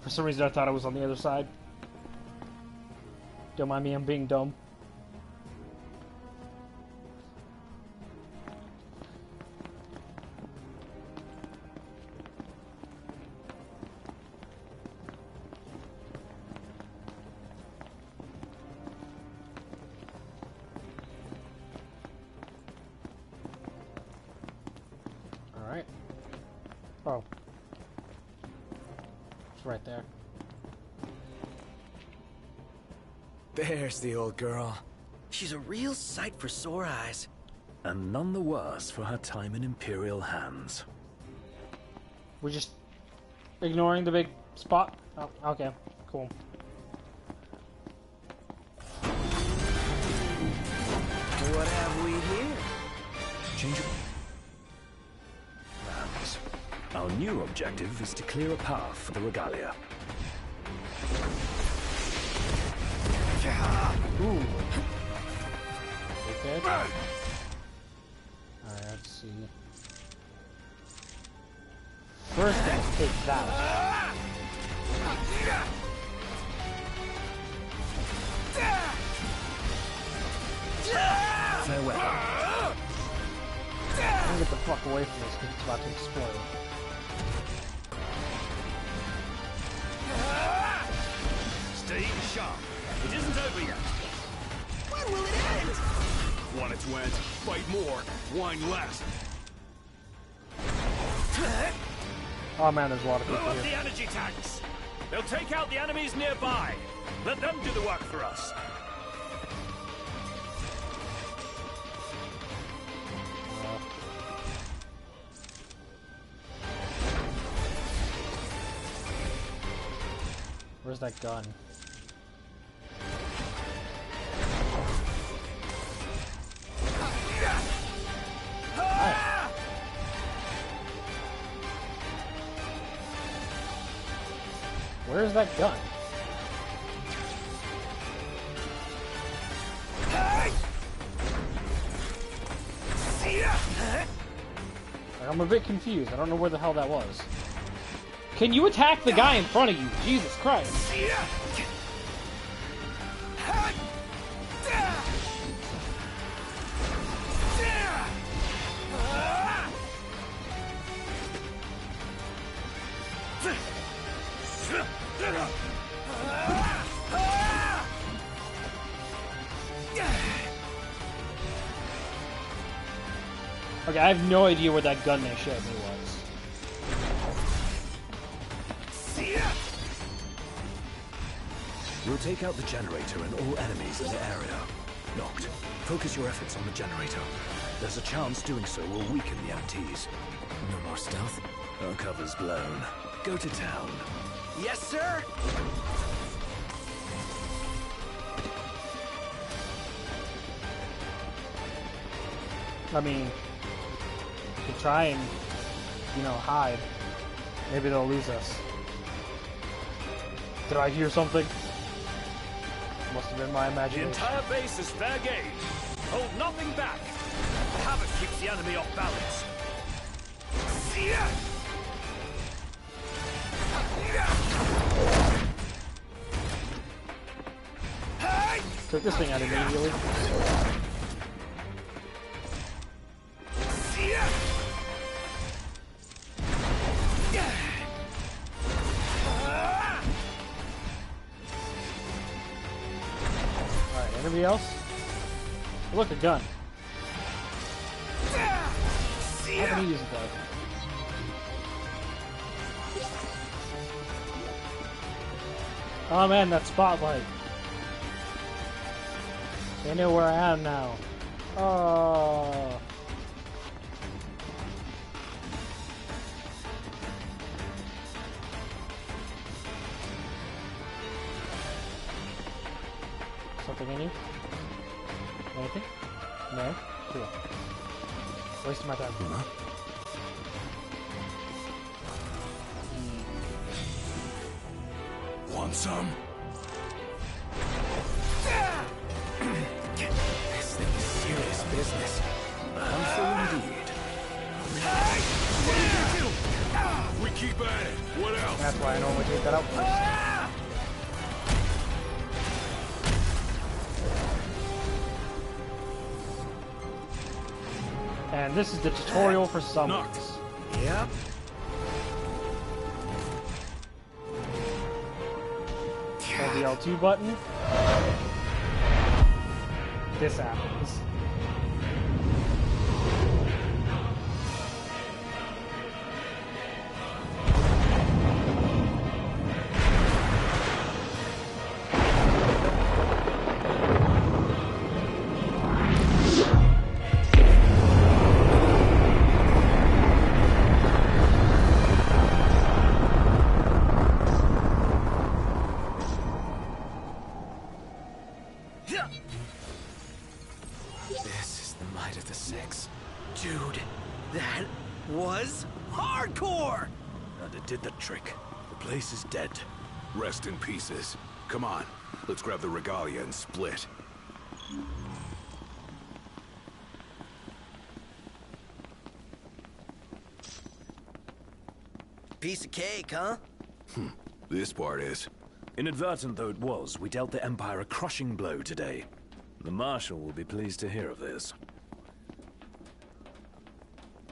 For some reason I thought I was on the other side. Don't mind me, I'm being dumb. Alright. Oh. It's right there. There's the old girl. She's a real sight for sore eyes. And none the worse for her time in Imperial hands. We're just ignoring the big spot? Oh, okay. Cool. What have we here? Change of plans. Our new objective is to clear a path for the regalia. Ooh. Okay. Alright, let's see. First, let's take that. Farewell. I'm gonna get the fuck away from this because it's about to explode. Stay sharp. It isn't over yet. When will it end? Want it to end? Fight more. Whine less. Oh man, there's a lot of Blow people up here. the energy tanks. They'll take out the enemies nearby. Let them do the work for us. Where's that gun? Hi. Where's that gun? I'm a bit confused. I don't know where the hell that was. Can you attack the guy in front of you? Jesus Christ. Okay, I have no idea where that gun they showed me was. We'll take out the generator and all enemies in the area. Noct, focus your efforts on the generator. There's a chance doing so will weaken the MTs. No more stealth? Our cover's blown. Go to town. Yes, sir. I mean, to try and, you know, hide. Maybe they'll lose us. Did I hear something? Must have been my The imagination. entire base is fair game. Hold nothing back. The havoc keeps the enemy off balance. Took this thing out immediately. Alright, anybody else? Look, a gun. How can he use it though? Oh man, that spotlight. They know where I am now. Oh. Something I need? Anything? No? Cool. Wasting my time. Want some? This thing is serious business. Handful indeed. We keep at it. What else? That's why I normally take that out first. And this is the tutorial for summons. Yep. Hold the L2 button. This happens. This is the might of the Six. Dude, that was hardcore! And it did the trick. The place is dead. Rest in pieces. Come on, let's grab the regalia and split. Piece of cake, huh? This part is. Inadvertent though it was, we dealt the Empire a crushing blow today. The Marshal will be pleased to hear of this.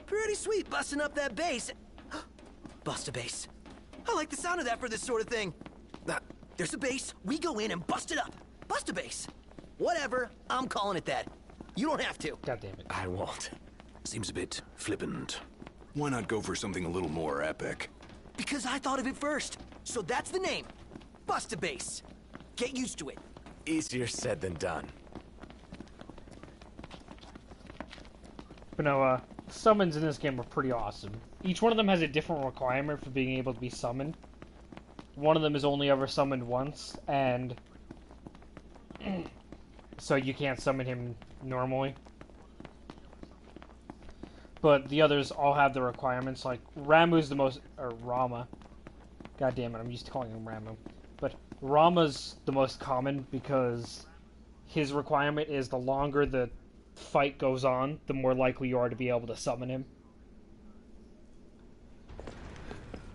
Pretty sweet busting up that base. Bust a base. I like the sound of that for this sort of thing. There's a base, we go in and bust it up. Bust a base. Whatever, I'm calling it that. You don't have to. God damn it. I won't. Seems a bit flippant. Why not go for something a little more epic? Because I thought of it first. So that's the name. Bust a base. Get used to it. Easier said than done. But no, summons in this game are pretty awesome. Each one of them has a different requirement for being able to be summoned. One of them is only ever summoned once, and so you can't summon him normally. But the others all have the requirements, like Ramu's the most, or Rama. God damn it, I'm used to calling him Ramu. But Rama's the most common because his requirement is the longer the fight goes on, the more likely you are to be able to summon him.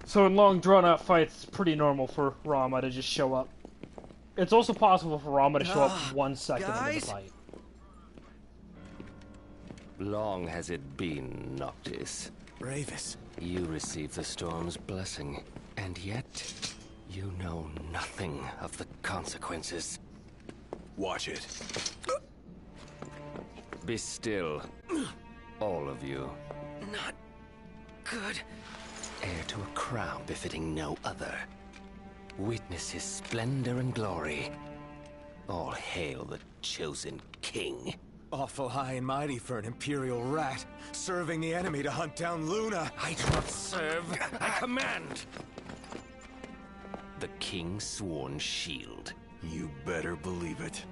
So in long drawn-out fights, it's pretty normal for Rama to just show up. It's also possible for Rama to show up 1 second into guys? the fight. Long has it been, Noctis. Ravis. You received the storm's blessing, and yet you know nothing of the consequences. Watch it. Be still, all of you. Not good. Heir to a crown befitting no other. Witness his splendor and glory. All hail the chosen king. Awful high and mighty for an Imperial rat, serving the enemy to hunt down Luna. I do not serve, I command! The king's sworn shield. You better believe it.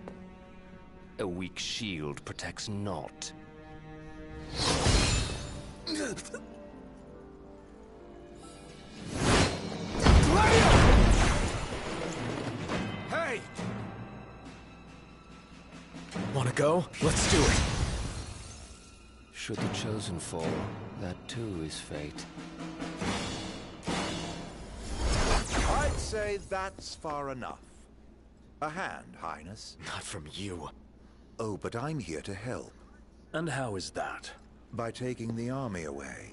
A weak shield protects naught. Hey! go? Let's do it. Should the Chosen fall, that too is fate. I'd say that's far enough. A hand, Highness. Not from you. Oh, but I'm here to help. And how is that? By taking the army away.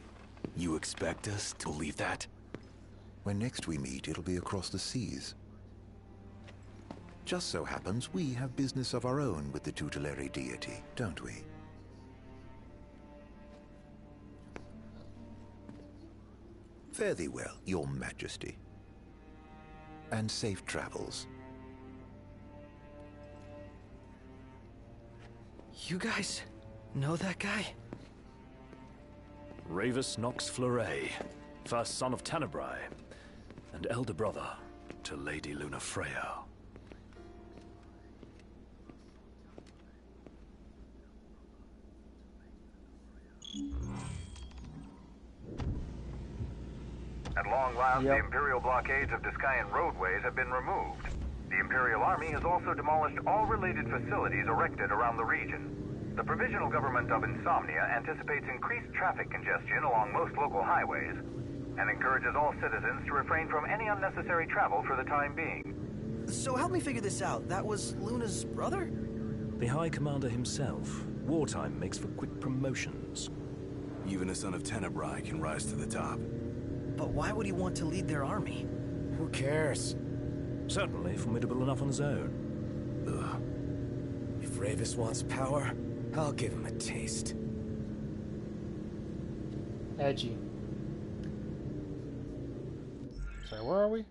You expect us to believe that? When next we meet, it'll be across the seas. Just so happens we have business of our own with the tutelary deity, don't we? Fare thee well, your majesty. And safe travels. You guys know that guy? Ravus Nox Fleuret, first son of Tenebrae, and elder brother to Lady Lunafreya. At long last, the Imperial blockades of Discayan roadways have been removed. The Imperial Army has also demolished all related facilities erected around the region. The Provisional Government of Insomnia anticipates increased traffic congestion along most local highways, and encourages all citizens to refrain from any unnecessary travel for the time being. So help me figure this out. That was Luna's brother? The High Commander himself. Wartime makes for quick promotions. Even a son of Tenebrae can rise to the top. But why would he want to lead their army? Who cares? Certainly formidable enough on his own. Ugh. If Ravus wants power, I'll give him a taste. Edgy. Sorry, where are we?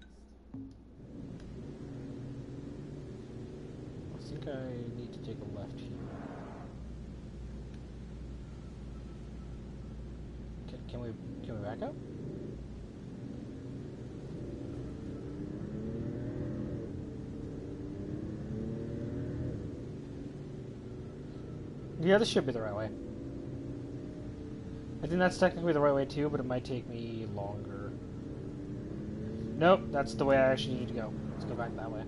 I think I need to take a left here. Can we back up? Yeah, this should be the right way. I think that's technically the right way too, but it might take me longer. Nope, that's the way I actually need to go. Let's go back that way.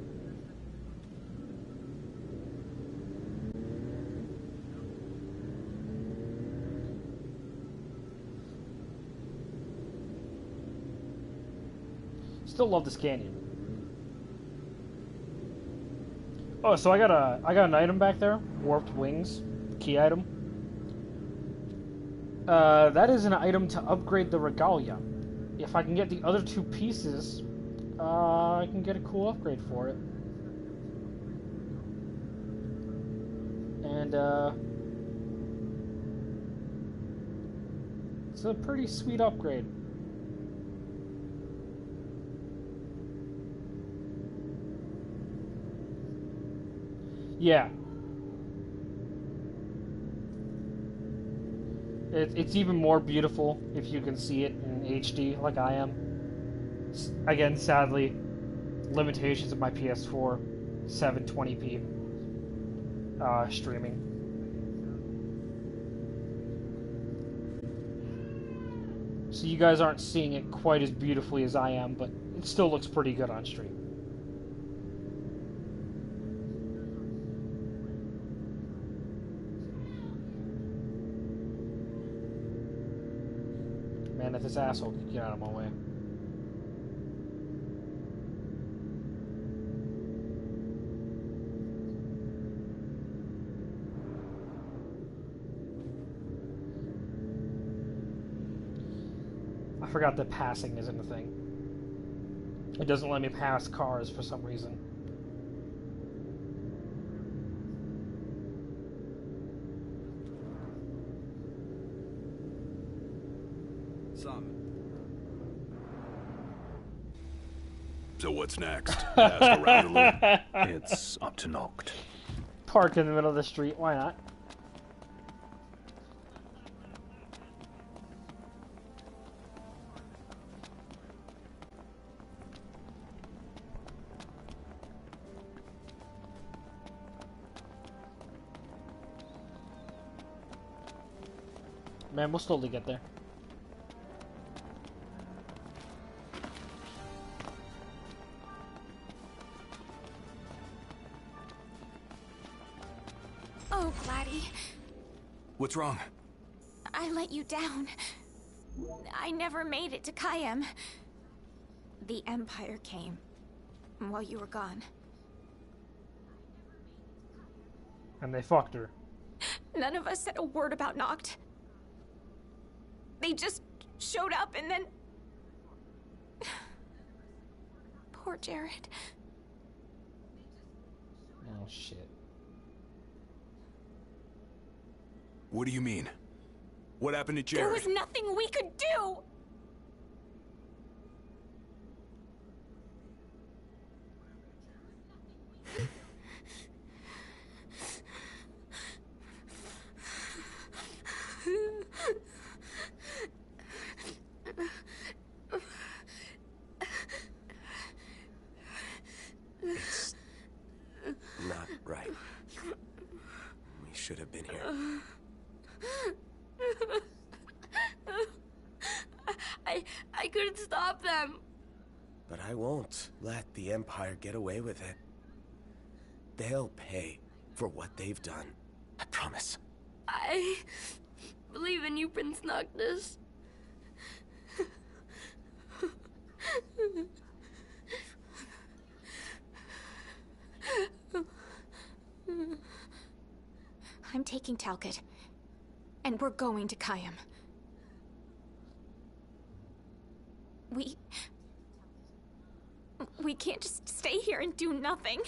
Still love this canyon. Oh, so I got an item back there, warped wings. Key item. That is an item to upgrade the regalia. If I can get the other two pieces, I can get a cool upgrade for it. And, it's a pretty sweet upgrade. Yeah. It's even more beautiful if you can see it in HD like I am. Again, sadly, limitations of my PS4, 720p streaming. So you guys aren't seeing it quite as beautifully as I am, but it still looks pretty good on stream. Man, if this asshole could get out of my way. I forgot that passing isn't a thing. It doesn't let me pass cars for some reason. So what's next? Ask around a little. It's up to Noct. Park in the middle of the street, why not? Man, we'll slowly get there. Oh, Gladdy. What's wrong? I let you down. I never made it to Kayem. The Empire came while you were gone. And they fucked her. None of us said a word about Noct. They just showed up and then... Poor Jared. Oh, shit. What do you mean? What happened to Jared? There was nothing we could do! It's not right. We should have been here. I couldn't stop them. But I won't let the Empire get away with it. They'll pay for what they've done. I promise. I believe in you, Prince Noctis. I'm taking Talcott, and we're going to Kayem. We can't just stay here and do nothing.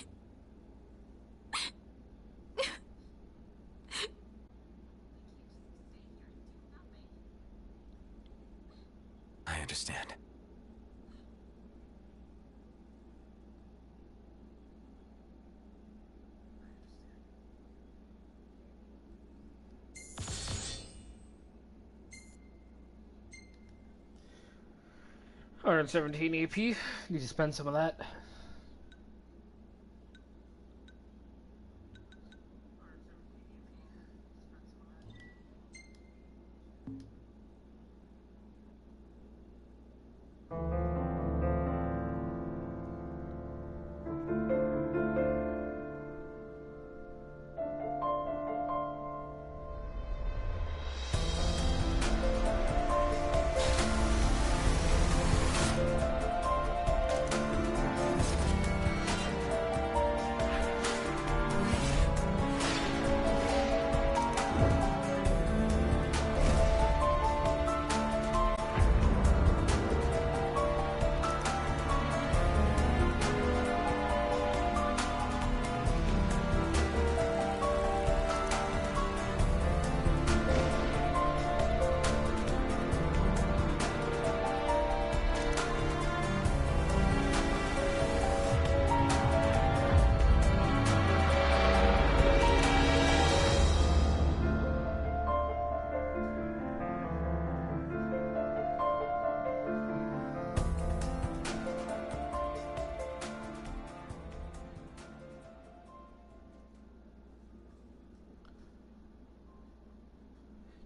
I understand. $117 AP. Need to spend some of that.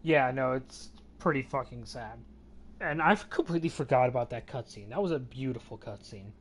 Yeah, no, it's pretty fucking sad. And I completely forgot about that cutscene. That was a beautiful cutscene.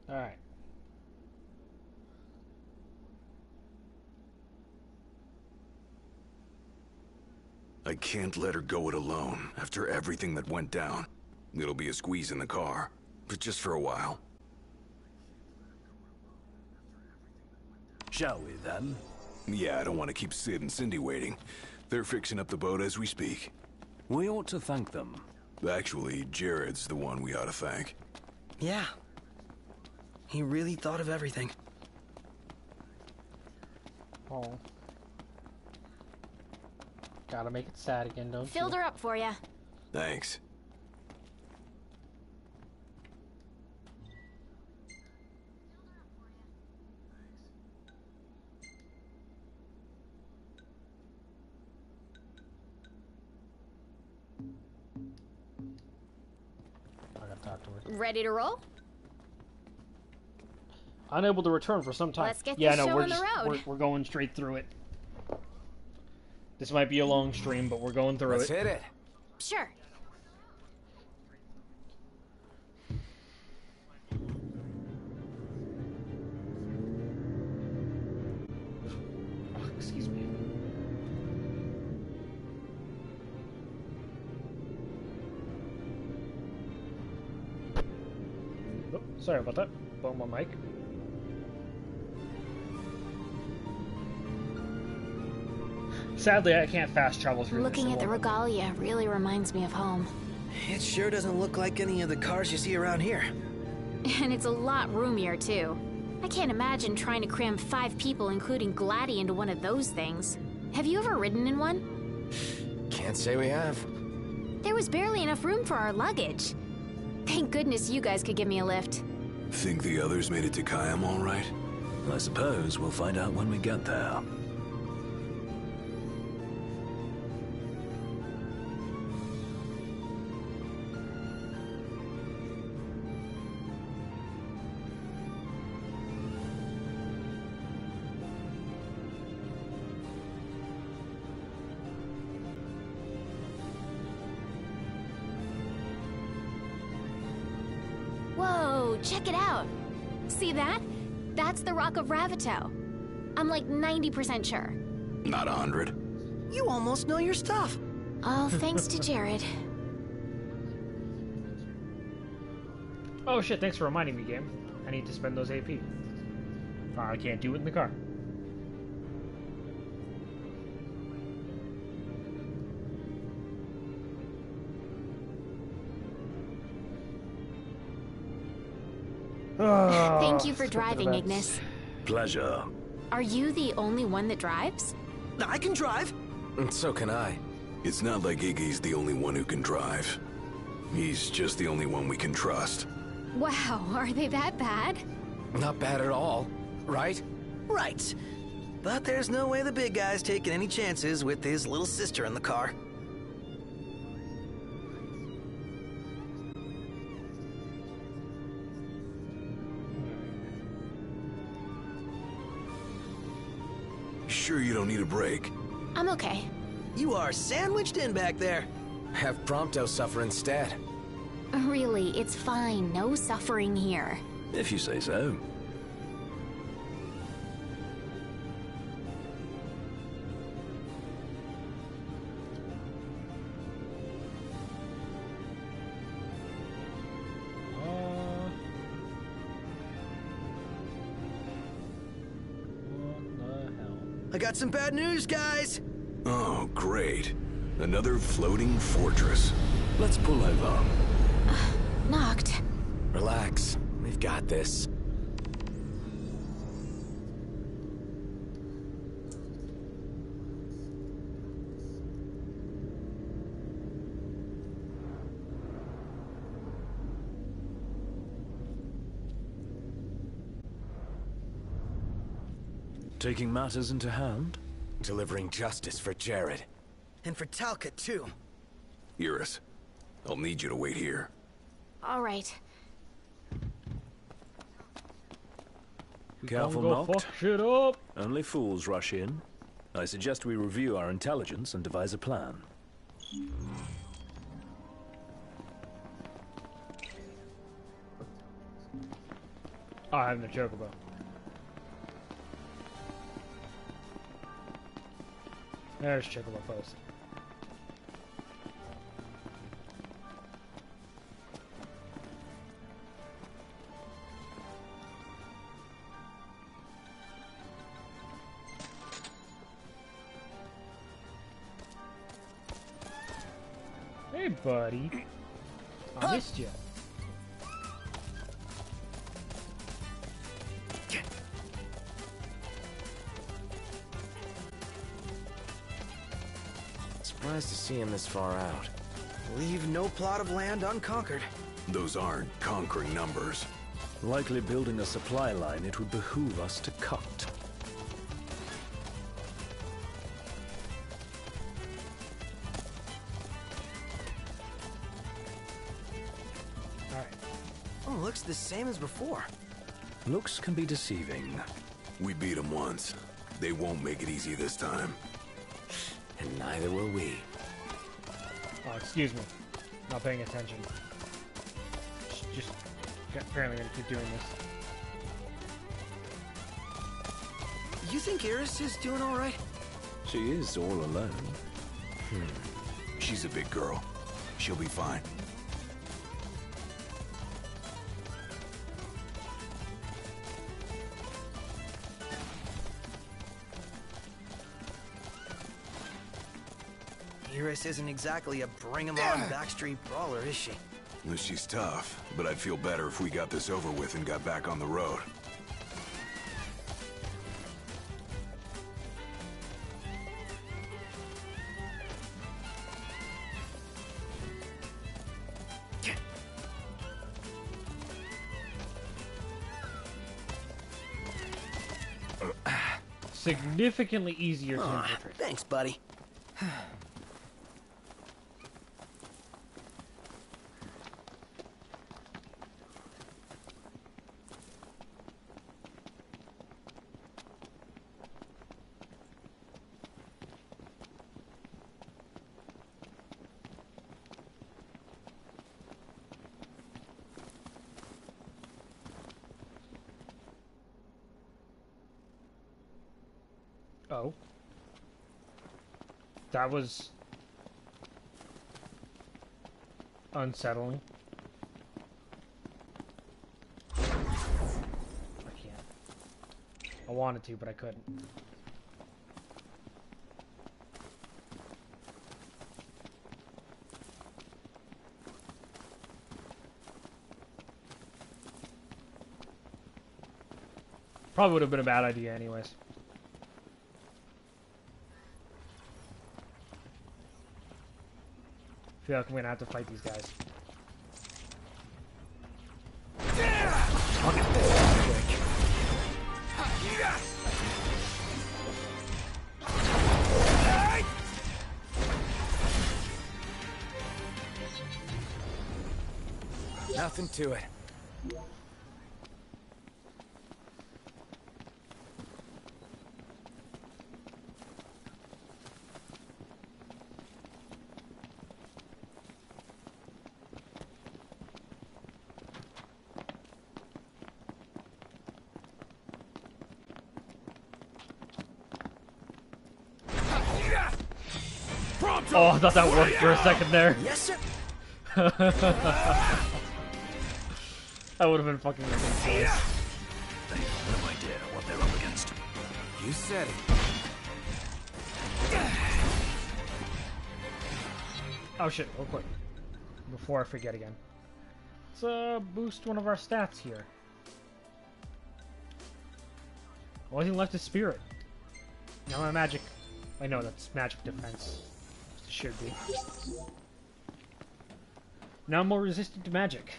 Alright. I can't let her go it alone after everything that went down. It'll be a squeeze in the car, but just for a while. Shall we, then? Yeah, I don't want to keep Sid and Cindy waiting. They're fixing up the boat as we speak. We ought to thank them. Actually, Jared's the one we ought to thank. Yeah. He really thought of everything. Oh. Gotta make it sad again, don't you? Filled her up for you. Thanks. I gotta talk to her. Ready to roll? Unable to return for some time. Let's get yeah, this no, show we're on the just road. we're going straight through it. This might be a long stream, but we're going through Let's it. hit it. Sure. Oh, excuse me. Oh, sorry about that. Blow my mic. Sadly, I can't fast travel through Looking this. at the regalia really reminds me of home. It sure doesn't look like any of the cars you see around here. And it's a lot roomier, too. I can't imagine trying to cram 5 people, including Gladdy, into one of those things. Have you ever ridden in one? Can't say we have. There was barely enough room for our luggage. Thank goodness you guys could give me a lift. Think the others made it to Kayam all right? I suppose we'll find out when we get there. Whoa, check it out. See that? That's the Rock of Ravito. I'm like 90% sure. Not 100. You almost know your stuff. All thanks to Jared. Oh shit, thanks for reminding me, game. I need to spend those AP. I can't do it in the car. Thank you for driving, Ignis. Pleasure. Are you the only one that drives? I can drive. And so can I. It's not like Iggy's the only one who can drive. He's just the only one we can trust. Wow, are they that bad? Not bad at all, right? Right. But there's no way the big guy's taking any chances with his little sister in the car. Sure you don't need a break? I'm okay. You are sandwiched in back there. Have Prompto suffer instead. Really, it's fine. No suffering here. If you say so. I got some bad news, guys. Oh, great. Another floating fortress. Let's pull over. Knocked. Relax. We've got this. Taking matters into hand? Delivering justice for Jared. And for Talca, too. Iris, I'll need you to wait here. All right. Careful, Don't go Noct. fuck shit up. Only fools rush in. I suggest we review our intelligence and devise a plan. Oh, I have no chocobo. There's chocobo post. buddy. I missed you. Surprised to see him this far out. Leave no plot of land unconquered. Those aren't conquering numbers. Likely building a supply line it would behoove us to cut. Alright. Oh, looks the same as before. Looks can be deceiving. We beat them once. They won't make it easy this time. And neither will we. Oh, excuse me. Not paying attention. Just apparently gonna keep doing this. You think Iris is doing all right? She is all alone. She's a big girl. She'll be fine. Iris isn't exactly a bring-em-on backstreet brawler, is she? She's tough, but I'd feel better if we got this over with and got back on the road. Significantly easier to infiltrate. Thanks, buddy. Oh. That was unsettling. I can't. I wanted to, but I couldn't. Probably would have been a bad idea anyways. I feel like I'm gonna have to fight these guys. Nothing to it. Oh, I thought that worked for a second there. Yes, sir. That would have been fucking ridiculous. They have no idea what they're up against. You said it. Oh shit, real quick. Before I forget again. Let's boost one of our stats here. Only thing left is spirit. Now my magic. I know that's magic defense. It should be. Now I'm more resistant to magic.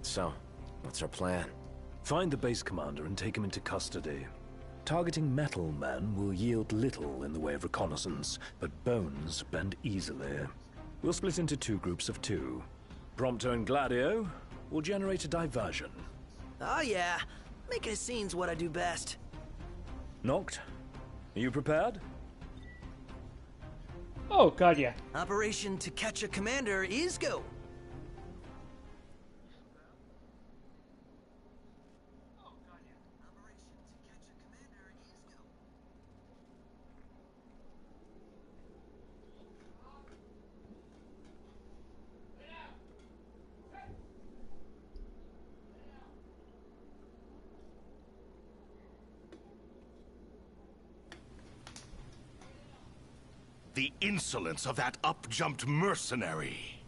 So, what's our plan? Find the base commander and take him into custody. Targeting Metal Man will yield little in the way of reconnaissance, but Bones bend easily. We'll split into 2 groups of 2. Prompto and Gladio will generate a diversion. Oh yeah, making a scene's what I do best. Noct, are you prepared? Oh god, yeah. Operation To Catch a Commander is go. The insolence of that up-jumped mercenary.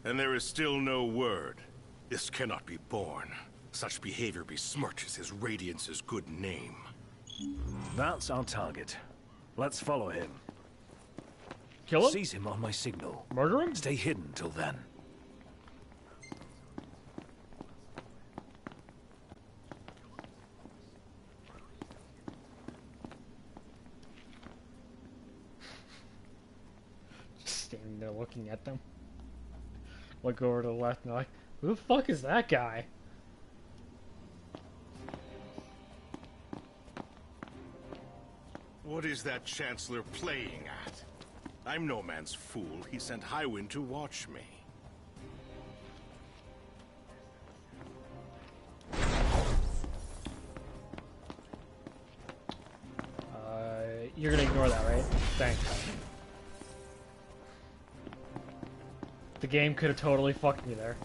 And there is still no word. This cannot be borne. Such behavior besmirches his Radiance's good name. That's our target. Let's follow him. Kill him? Seize him on my signal. Murder him? Stay hidden till then. Just standing there looking at them. Look over to the left and they're like, who the fuck is that guy? What is that Chancellor playing at? I'm no man's fool. He sent Highwind to watch me. You're gonna ignore that, right? Thanks. The game could have totally fucked me there.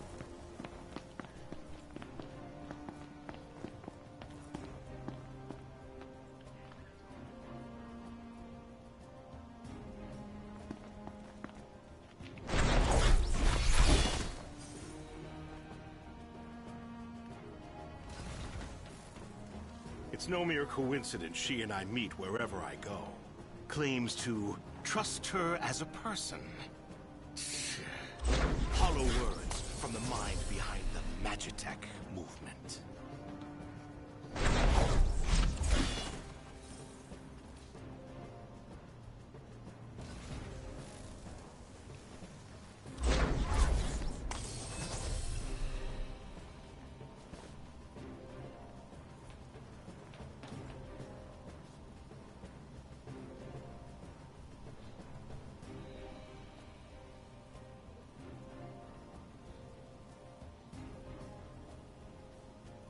It's no mere coincidence she and I meet wherever I go. Claims to trust her as a person. Hollow words from the mind behind the Magitech movement.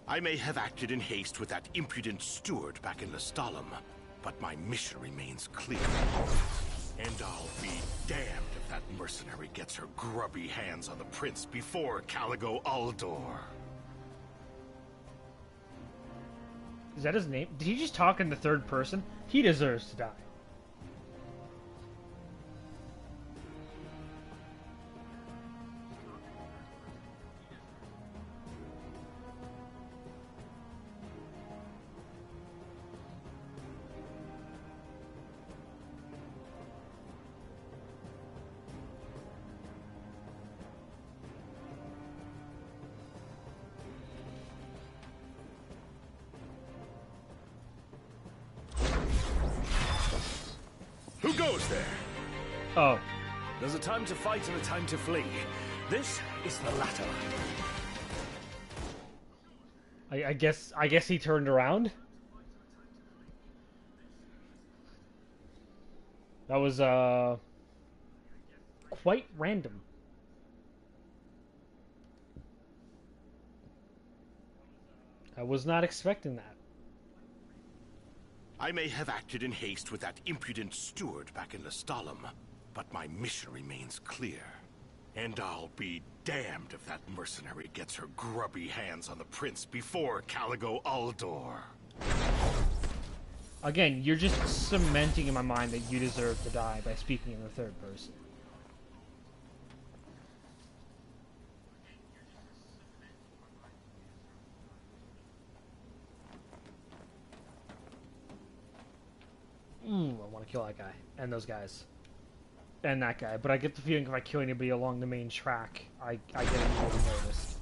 I may have acted in haste with that impudent steward back in Lestalem, but my mission remains clear. And I'll be damned if that mercenary gets her grubby hands on the prince before Caligo Uldor. Is that his name? Did he just talk in the third person? He deserves to die. Who goes there? Oh. There's a time to fight and a time to flee. This is the latter. I guess he turned around. That was quite random. I was not expecting that. I may have acted in haste with that impudent steward back in Lestalem, but my mission remains clear. And I'll be damned if that mercenary gets her grubby hands on the prince before Caligo Uldor. Again, you're just cementing in my mind that you deserve to die by speaking in the third person. I want to kill that guy, and those guys, and that guy, but I get the feeling if I kill anybody along the main track, I get immediately noticed.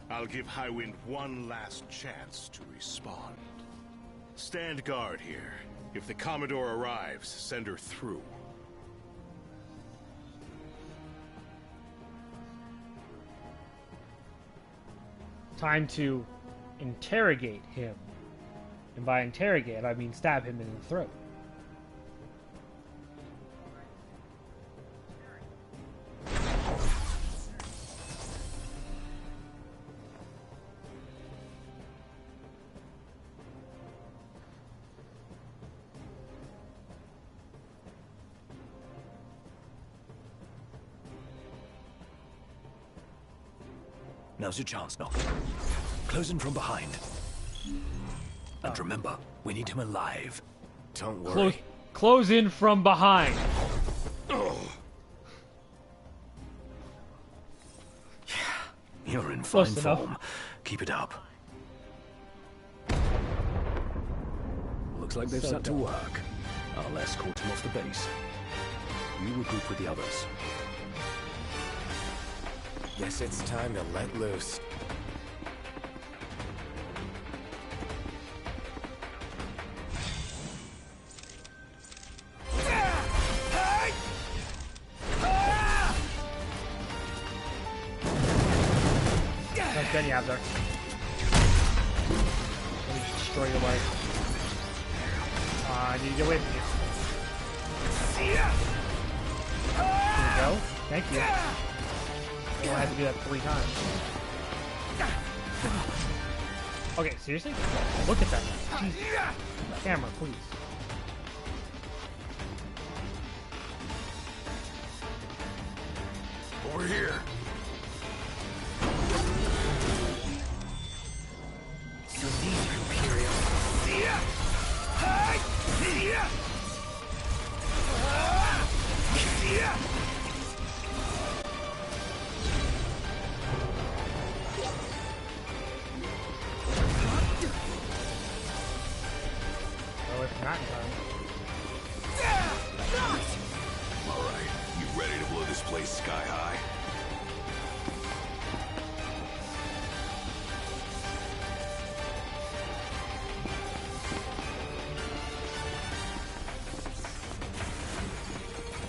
I'll give Highwind one last chance to respond. Stand guard here. If the Commodore arrives, send her through. Time to interrogate him. And by interrogate, I mean stab him in the throat. Now's your chance, Noct. Close in from behind. And remember, we need him alive. Don't worry. Close in from behind. You're in Close fine enough. form. Keep it up. Looks like they've So set to dumb. work. I'll escort him off the base. You regroup with the others. Guess it's time to let loose. Nice gun you have there. Let me destroy your leg. I need to get away from you. Here we go. Thank you. I had to do that 3 times. Okay, seriously? Look at that. Jesus. Camera, please. Over here. So these are Imperial. Oh, it's not in time. All right, you ready to blow this place sky high?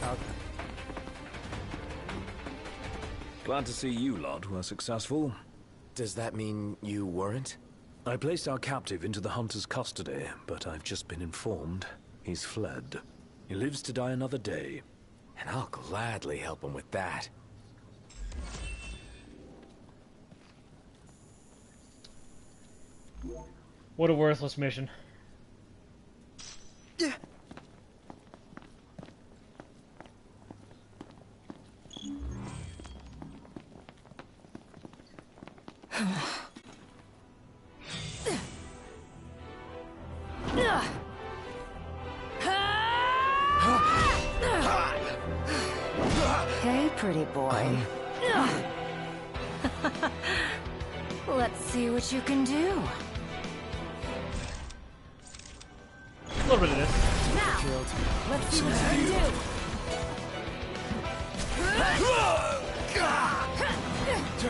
Okay. Glad to see you lot were successful. Does that mean you weren't? I placed our captive into the hunter's custody, but I've just been informed he's fled. He lives to die another day. And I'll gladly help him with that. What a worthless mission. Hey, pretty boy. Let's see what you can do. A little bit of this. Now, let's see what you can do.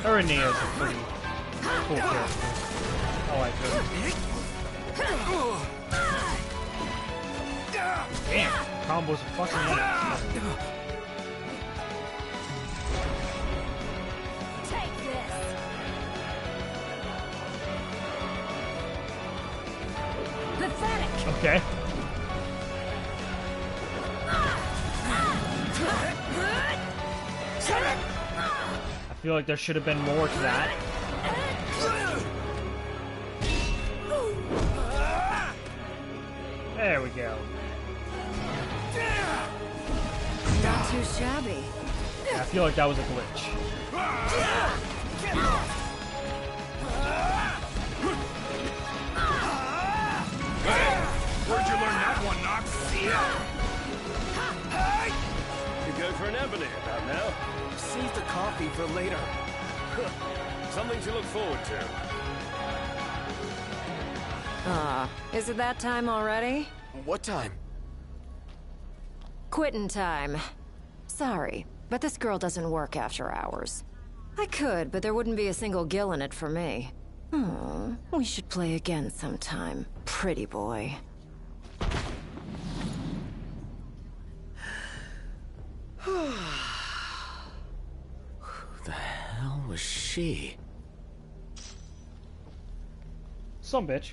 Erinea is a pretty cool character. I like her. Damn, combos are fucking nuts. Take this. Pathetic. Okay. I feel like there should have been more to that. There we go. Not too shabby. I feel like that was a glitch. Where'd you learn that one, Noct? You go for an ebony about now. Save the coffee for later. Something to look forward to. Is it that time already? What time? Quitting time. Sorry, but this girl doesn't work after hours. I could, but there wouldn't be a single gill in it for me. We should play again sometime, pretty boy. Who the hell was she? Some bitch.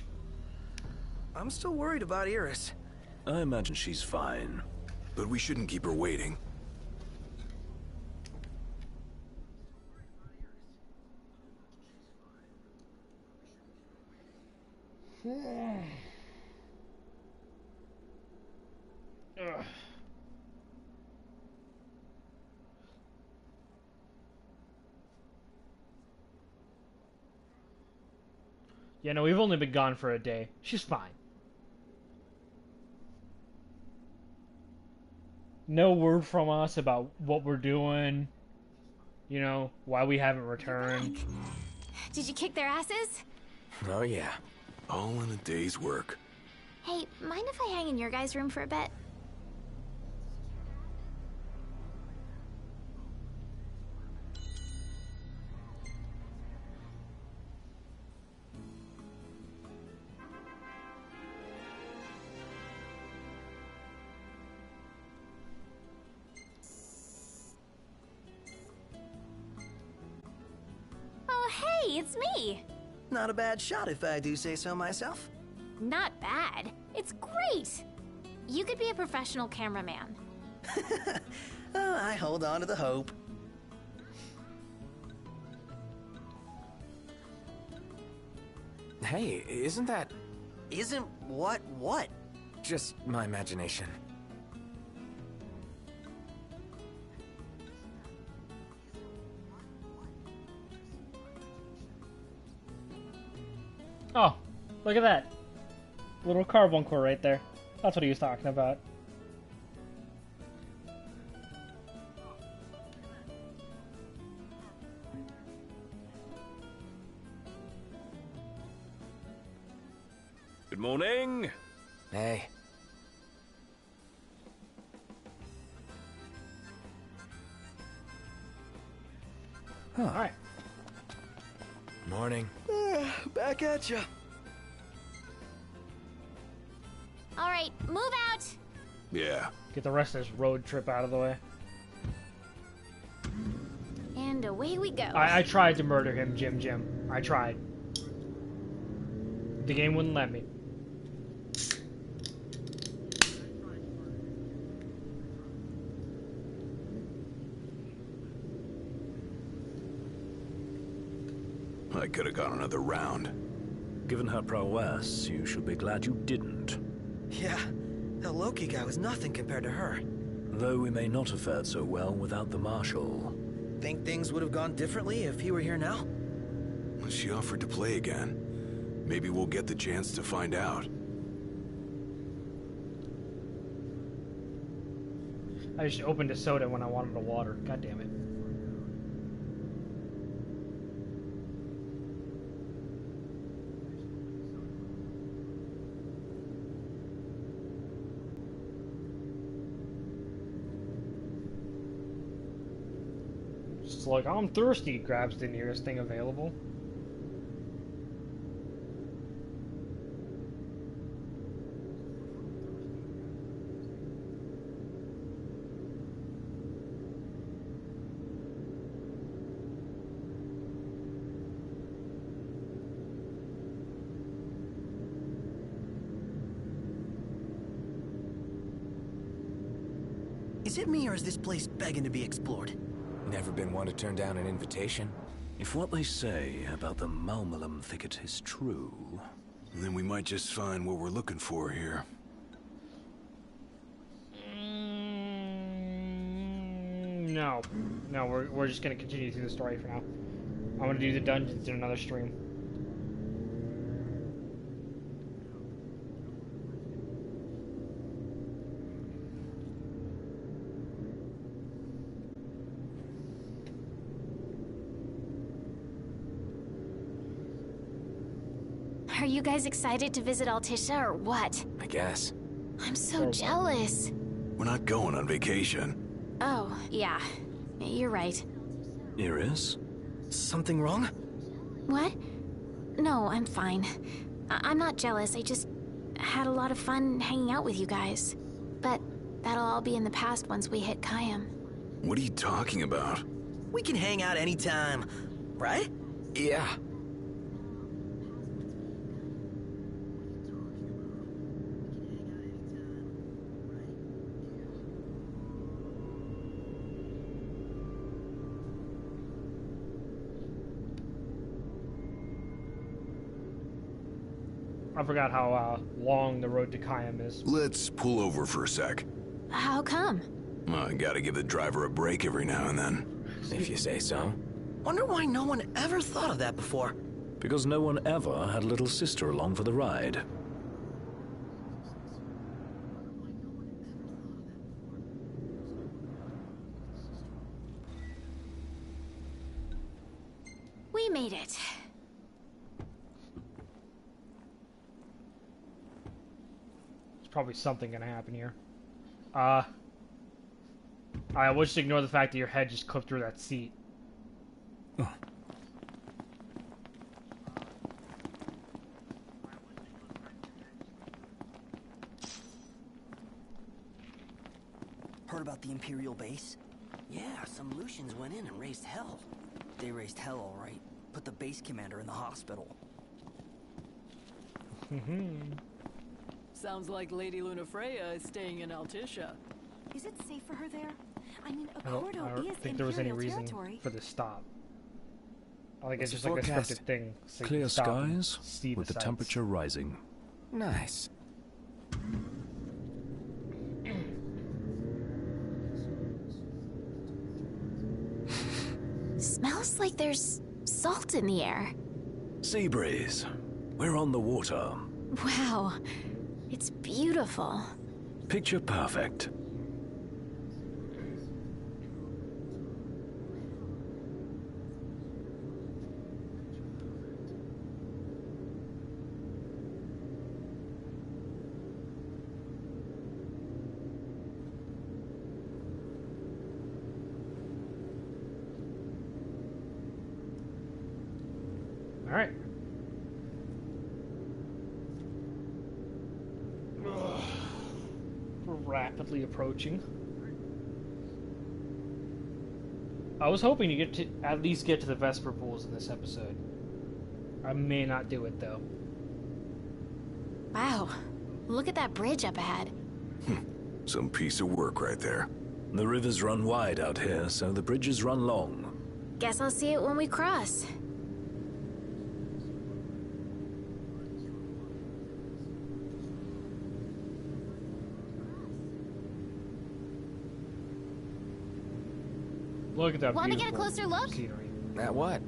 I'm still worried about Iris. I imagine she's fine. But we shouldn't keep her waiting. Ugh. Yeah, no, we've only been gone for a day. She's fine. No word from us about what we're doing. You know, why we haven't returned. Did you kick their asses? Oh, yeah. All in a day's work. Hey, mind if I hang in your guys' room for a bit? Oh, hey, it's me! Not a bad shot if I do say so myself. Not bad. It's great! You could be a professional cameraman. I hold on to the hope. Hey, isn't that... Isn't what? just my imagination? Oh, look at that. Little carbuncle right there. That's what he was talking about. Good morning. Hey. Huh. Alright. Morning. Back at ya. Alright, move out! Yeah. Get the rest of this road trip out of the way. And away we go. I tried to murder him, Jim. I tried. The game wouldn't let me. I could have gone another round. Given her prowess, you should be glad you didn't. Yeah, the Loki guy was nothing compared to her. Though we may not have fared so well without the Marshal. Think things would have gone differently if he were here now? She offered to play again. Maybe we'll get the chance to find out. I just opened a soda when I wanted a water. God damn it. Just like, I'm thirsty, grabs the nearest thing available. Is it me or is this place begging to be explored? Never been one to turn down an invitation. If what they say about the Malmalum thicket is true... Then we might just find what we're looking for here. No. No, we're just gonna continue through the story for now. I'm gonna do the dungeons in another stream. Are you guys excited to visit Altissia or what? I guess. I'm so jealous. We're not going on vacation. Oh, yeah. You're right. Iris? Something wrong? What? No, I'm fine. I'm not jealous. I just had a lot of fun hanging out with you guys. But that'll all be in the past once we hit Kayam. What are you talking about? We can hang out anytime, right? Yeah. I forgot how long the road to Kayam is. Let's pull over for a sec. How come? I gotta give the driver a break every now and then. If you say so. Wonder why no one ever thought of that before. Because no one ever had a little sister along for the ride. We made it. There's probably something gonna happen here. I will just ignore the fact that your head just clipped through that seat. Oh. Heard about the Imperial base? Yeah, some Lucians went in and raised hell. They raised hell, all right. Put the base commander in the hospital. Sounds like Lady Lunafreya is staying in Altissia. Is it safe for her there? I mean, I don't think there was any reason for this stop. I think it's just like a scripted thing. So Clear skies with the temperature rising. Nice. Smells like there's salt in the air. Sea breeze. We're on the water. Wow. It's beautiful. Picture perfect. All right. We're rapidly approaching. I was hoping to get to at least get to the Vesper pools in this episode. I may not do it though. Wow. Look at that bridge up ahead. Some piece of work right there. The rivers run wide out here, so the bridges run long. Guess I'll see it when we cross. Look at that Want to beautiful get a closer look? scenery. At what?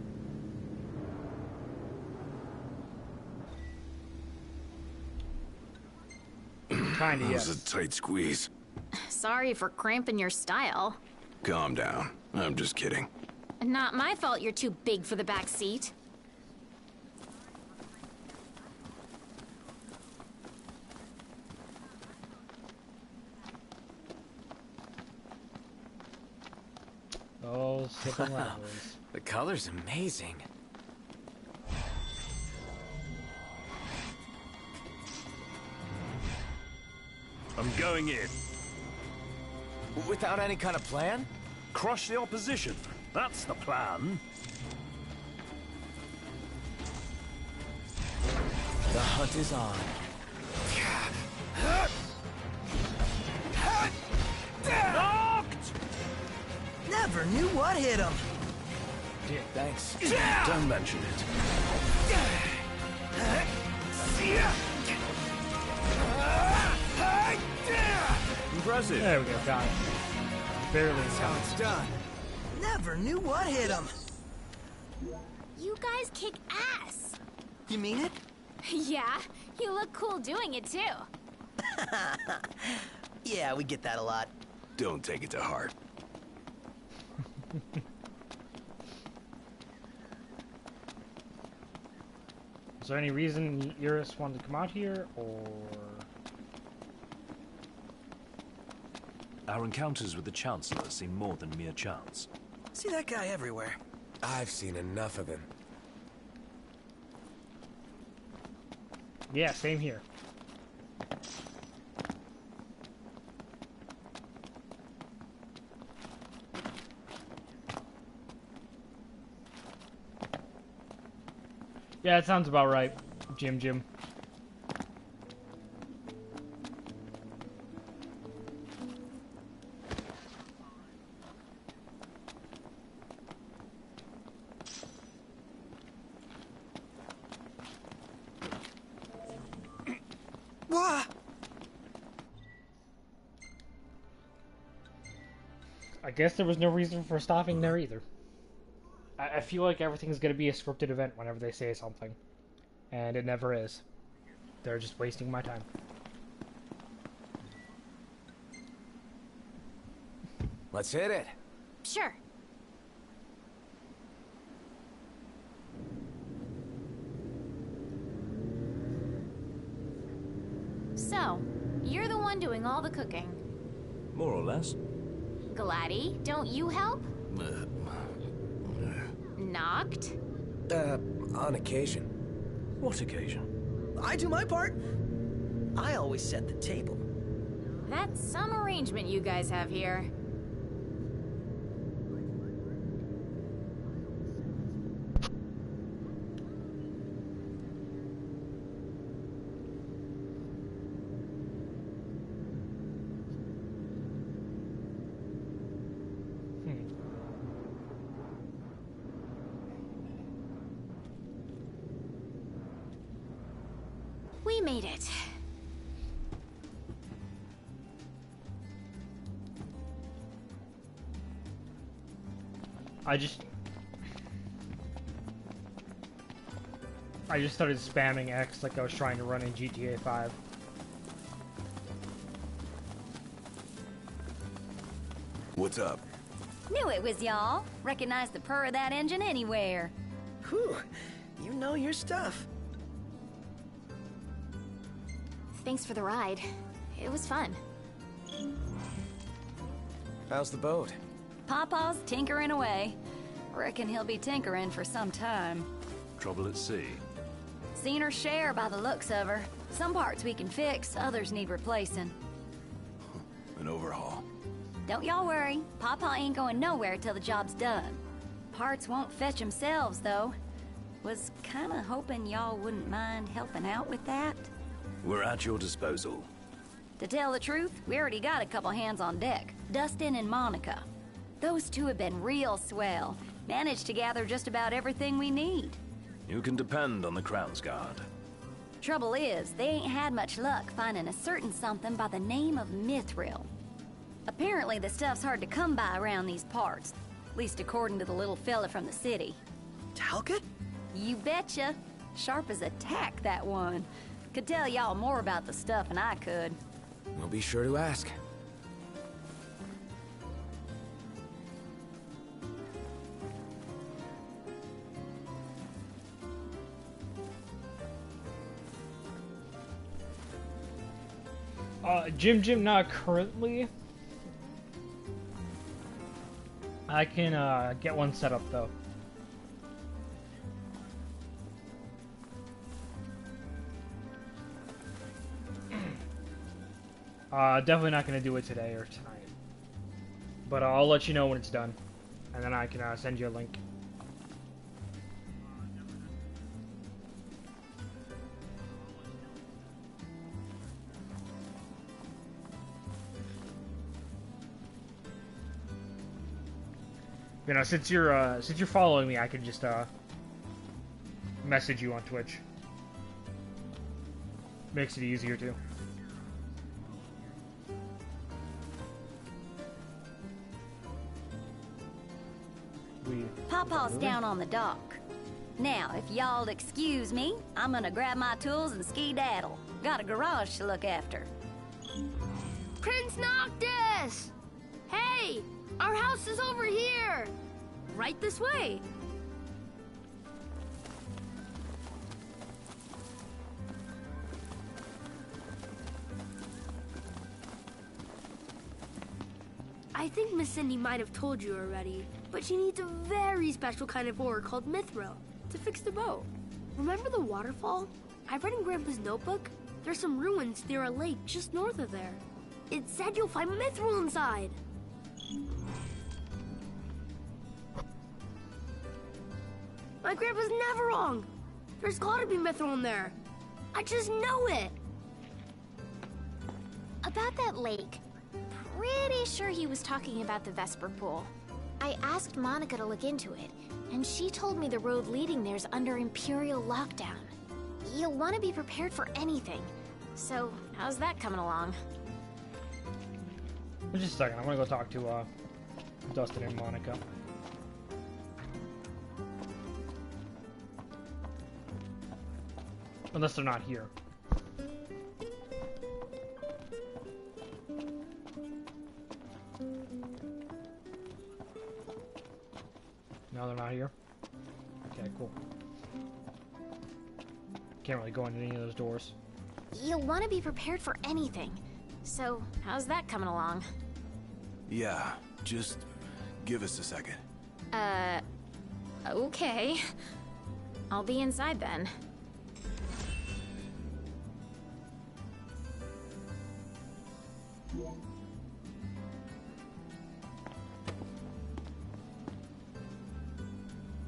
Kinda, That yes. was a tight squeeze. Sorry for cramping your style. Calm down. I'm just kidding. Not my fault you're too big for the back seat. Oh, sipping levels. The color's amazing. I'm going in. Without any kind of plan? Crush the opposition. That's the plan. The hunt is on. Knocked! Never knew what hit him. Thanks. Don't mention it. Impressive. There we go, got it. Barely Sounds done. Never knew what hit him. You guys kick ass. You mean it? Yeah, you look cool doing it too. Yeah, we get that a lot. Don't take it to heart. Is there any reason Eurus wanted to come out here, or...? Our encounters with the Chancellor seem more than mere chance. See that guy everywhere. I've seen enough of him. Yeah, same here. Yeah, that sounds about right, Jim. I guess there was no reason for stopping there either. I feel like everything's gonna be a scripted event whenever they say something. And it never is. They're just wasting my time. Let's hit it. Sure. So, you're the one doing all the cooking. More or less. Gladdy, don't you help? Knocked? On occasion. What occasion? I do my part. I always set the table. That's some arrangement you guys have here. We made it. I just started spamming X like I was trying to run in GTA 5. What's up? Knew it was y'all. Recognize the purr of that engine anywhere. Whew, you know your stuff. Thanks for the ride. It was fun. How's the boat? Pawpaw's tinkering away. Reckon he'll be tinkering for some time. Trouble at sea. Seen her share by the looks of her. Some parts we can fix, others need replacing. An overhaul. Don't y'all worry. Pawpaw ain't going nowhere till the job's done. Parts won't fetch themselves, though. Was kinda hoping y'all wouldn't mind helping out with that. We're at your disposal. To tell the truth, we already got a couple hands on deck. Dustin and Monica. Those two have been real swell. Managed to gather just about everything we need. You can depend on the Crown's Guard. Trouble is, they ain't had much luck finding a certain something by the name of Mithril. Apparently the stuff's hard to come by around these parts. At least according to the little fella from the city. Talcott? You betcha. Sharp as a tack, that one. Could tell y'all more about the stuff than I could. We'll be sure to ask. Jim, not currently. I can get one set up though. Definitely not gonna do it today or tonight. But I'll let you know when it's done, and then I can send you a link. You know, since you're following me, I can just message you on Twitch. Makes it easier too. Pawpaw's down on the dock. Now, if y'all'll excuse me, I'm gonna grab my tools and skedaddle. Got a garage to look after. Prince Noctis! Hey! Our house is over here! Right this way! I think Miss Cindy might have told you already, but she needs a very special kind of ore called Mithril to fix the boat. Remember the waterfall? I read in Grandpa's notebook. There's some ruins near a lake just north of there. It said you'll find Mithril inside. My grandpa's never wrong. There's gotta be Mithril in there. I just know it. About that lake, pretty sure he was talking about the Vesper Pool. I asked Monica to look into it, and she told me the road leading there's under Imperial lockdown. You'll want to be prepared for anything. So, how's that coming along? Just a second, I'm gonna go talk to Dustin and Monica. Unless they're not here. No, they're not here? Okay, cool. Can't really go into any of those doors. You'll want to be prepared for anything. So, how's that coming along? Yeah, just give us a second. Okay. I'll be inside then.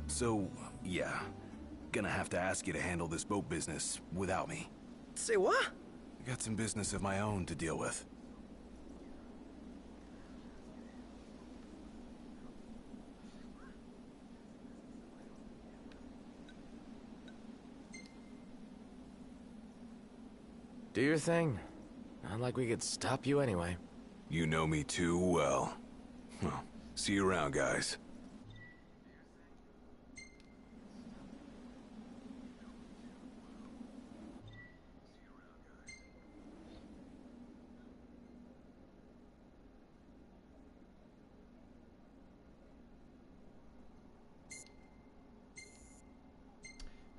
So, yeah. Gonna have to ask you to handle this boat business without me. Say what? I got some business of my own to deal with. Do your thing. Not like we could stop you anyway. You know me too well. Well, see you around, guys.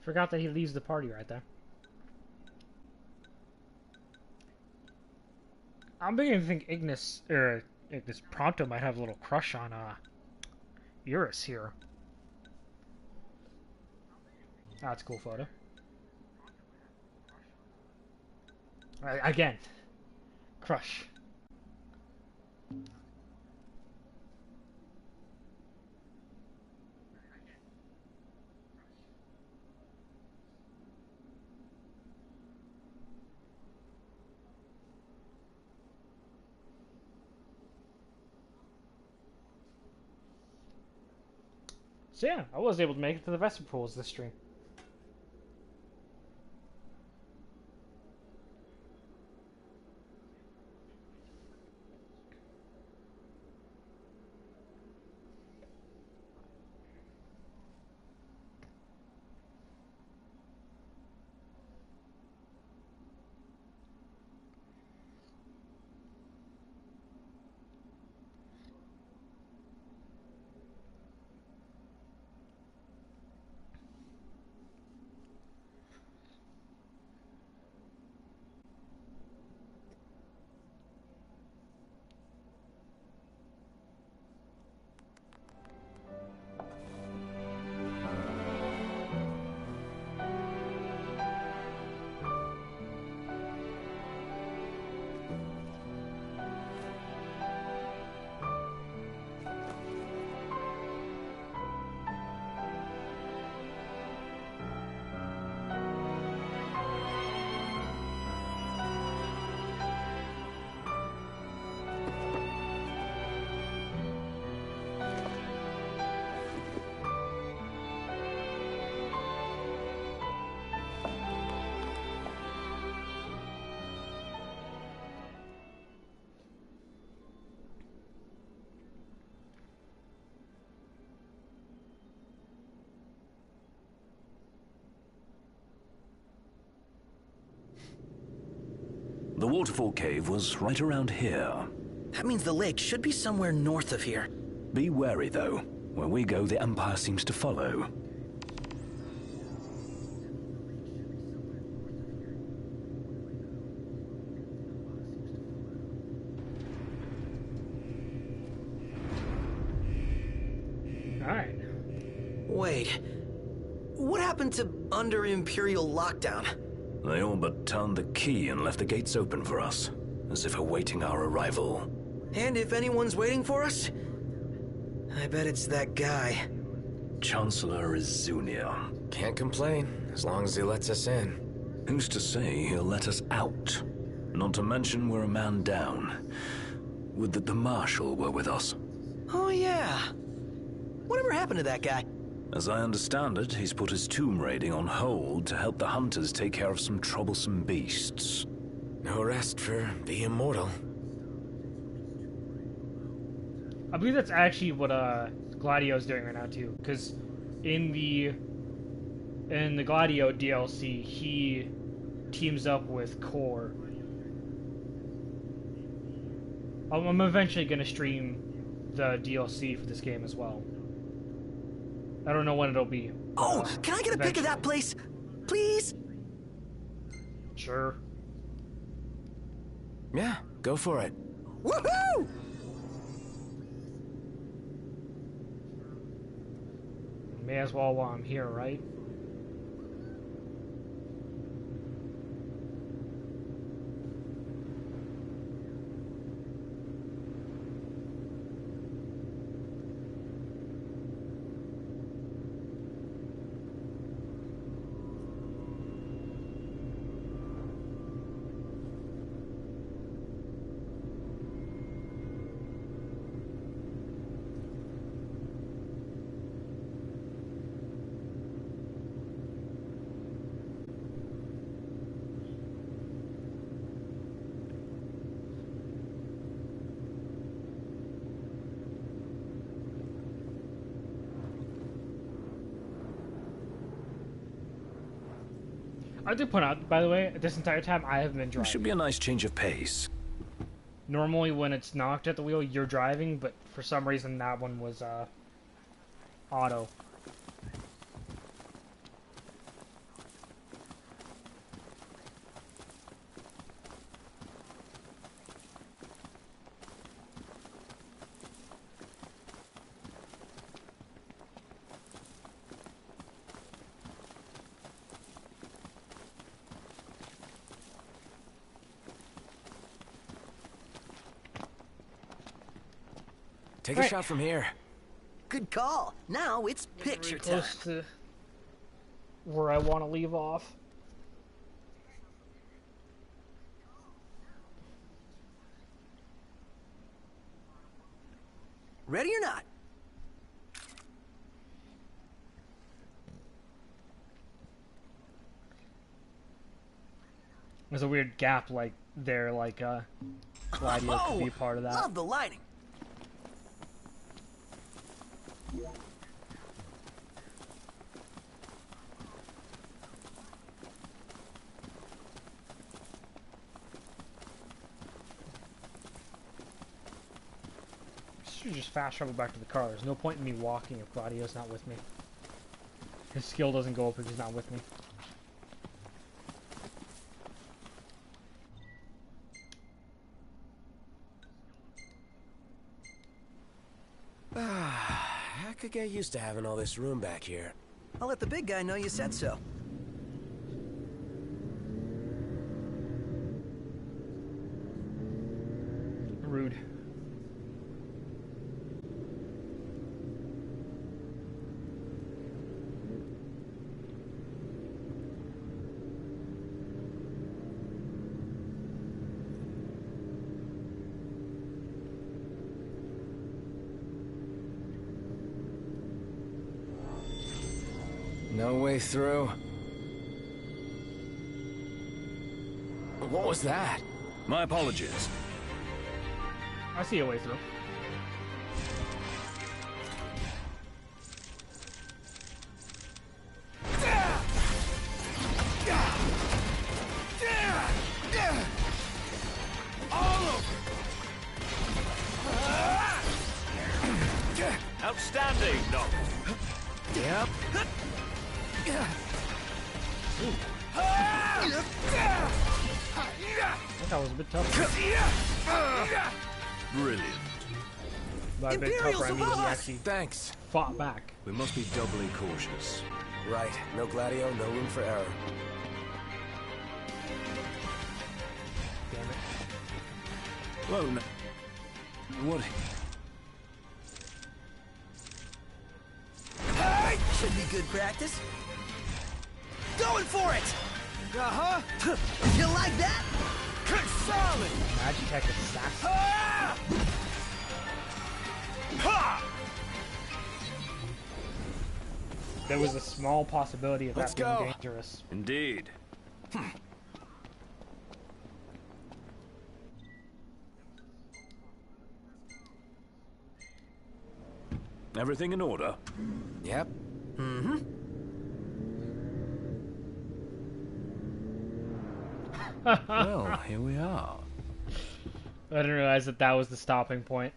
Forgot that he leaves the party right there. I'm beginning to think Ignis Prompto might have a little crush on Eurus here. That's a cool photo. Again, crush. So yeah, I was able to make it to the Vesper Pools this stream. The waterfall cave was right around here. That means the lake should be somewhere north of here. Be wary, though. Where we go, the Empire seems to follow. Alright. Wait. What happened to under Imperial lockdown? They all but turned the key and left the gates open for us, as if awaiting our arrival. And if anyone's waiting for us, I bet it's that guy. Chancellor Izunia. Can't complain, as long as he lets us in. Who's to say he'll let us out? Not to mention we're a man down. Would that the Marshal were with us. Oh yeah. Whatever happened to that guy? As I understand it, he's put his tomb raiding on hold to help the hunters take care of some troublesome beasts. No rest for the immortal. I believe that's actually what Gladio's doing right now too, because in the Gladio DLC, he teams up with Core. I'm eventually gonna stream the DLC for this game as well. I don't know when it'll be. Oh, can I get a pic of that place, please? Sure. Yeah, go for it. Woohoo! May as well while I'm here, right? I did point out, by the way, this entire time I have been driving. Should be a nice change of pace. Normally when it's knocked at the wheel, you're driving, but for some reason that one was, auto. Take a shot from here. Good call. Now it's picture time. Close to where I want to leave off. Ready or not? There's a weird gap, like there, like Gladio could be a part of that. Love the lighting. Should just fast travel back to the car. There's no point in me walking if Gladio's not with me. His skill doesn't go up if he's not with me. I could get used to having all this room back here. I'll let the big guy know you said so. Rude. No way through. What was that? My apologies. I see a way through. Outstanding, Nock. Yep. That was a bit tough. Brilliant. By a bit tougher, I mean he actually Thanks. fought back. We must be doubly cautious. Right. No Gladio, no room for error. Damn it. Whoa, no. What? Should be good practice. Going for it! Uh-huh. You like that? Solid! Magitech assassin. Ah! Ha! There was a small possibility of Let's that being go. dangerous. Indeed. Everything in order? Yep. Mm-hmm. Well, here we are. I didn't realize that that was the stopping point.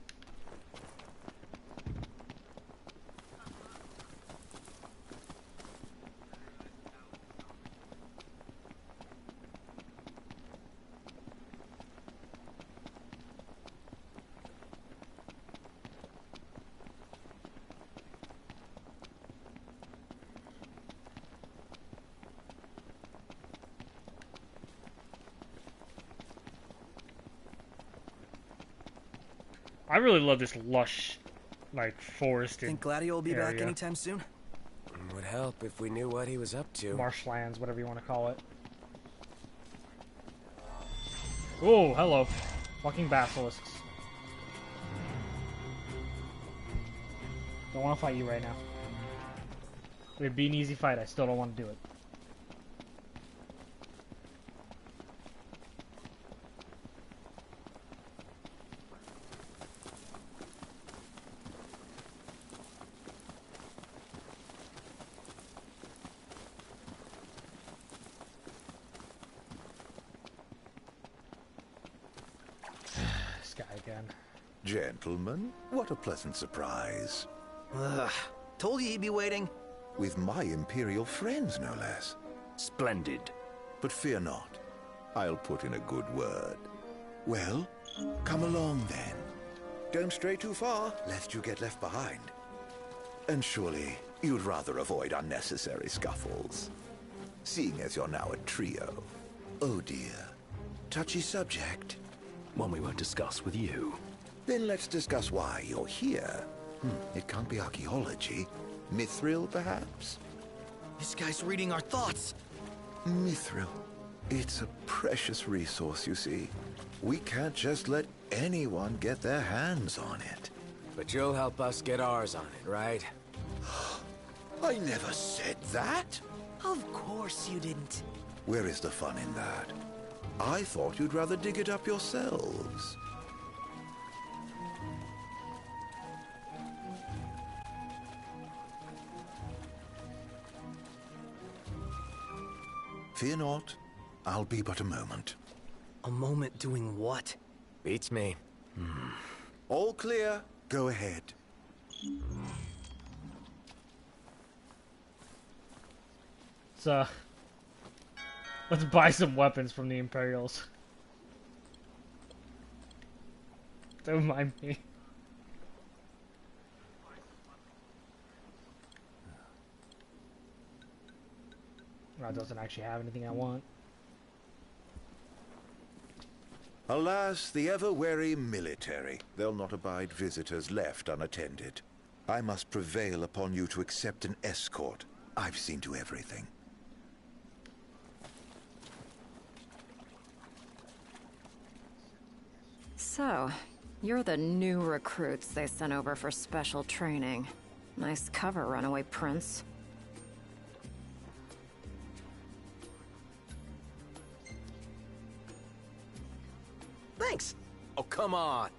I really love this lush, like, forested Think Gladio will be back area. anytime soon? Would help if we knew what he was up to. Marshlands, whatever you want to call it. Oh, hello. Fucking basilisks. Don't want to fight you right now. It'd be an easy fight, I still don't want to do it. Again. Gentlemen, what a pleasant surprise. Ugh. Told you he'd be waiting. With my Imperial friends, no less. Splendid. But fear not. I'll put in a good word. Well, come along then. Don't stray too far, lest you get left behind. And surely, you'd rather avoid unnecessary scuffles. Seeing as you're now a trio. Oh dear. Touchy subject. One we won't discuss with you. Then let's discuss why you're here. It can't be archaeology. Mithril, perhaps? This guy's reading our thoughts. Mithril. It's a precious resource, you see. We can't just let anyone get their hands on it. But you'll help us get ours on it, right? I never said that. Of course you didn't. Where is the fun in that? I thought you'd rather dig it up yourselves. Fear not. I'll be but a moment. A moment doing what? Beats me. All clear. Go ahead. So, let's buy some weapons from the Imperials. Don't mind me. That doesn't actually have anything I want. Alas, the ever-wary military. They'll not abide visitors left unattended. I must prevail upon you to accept an escort. I've seen to everything. So, you're the new recruits they sent over for special training. Nice cover, Runaway Prince. Thanks. Oh, come on.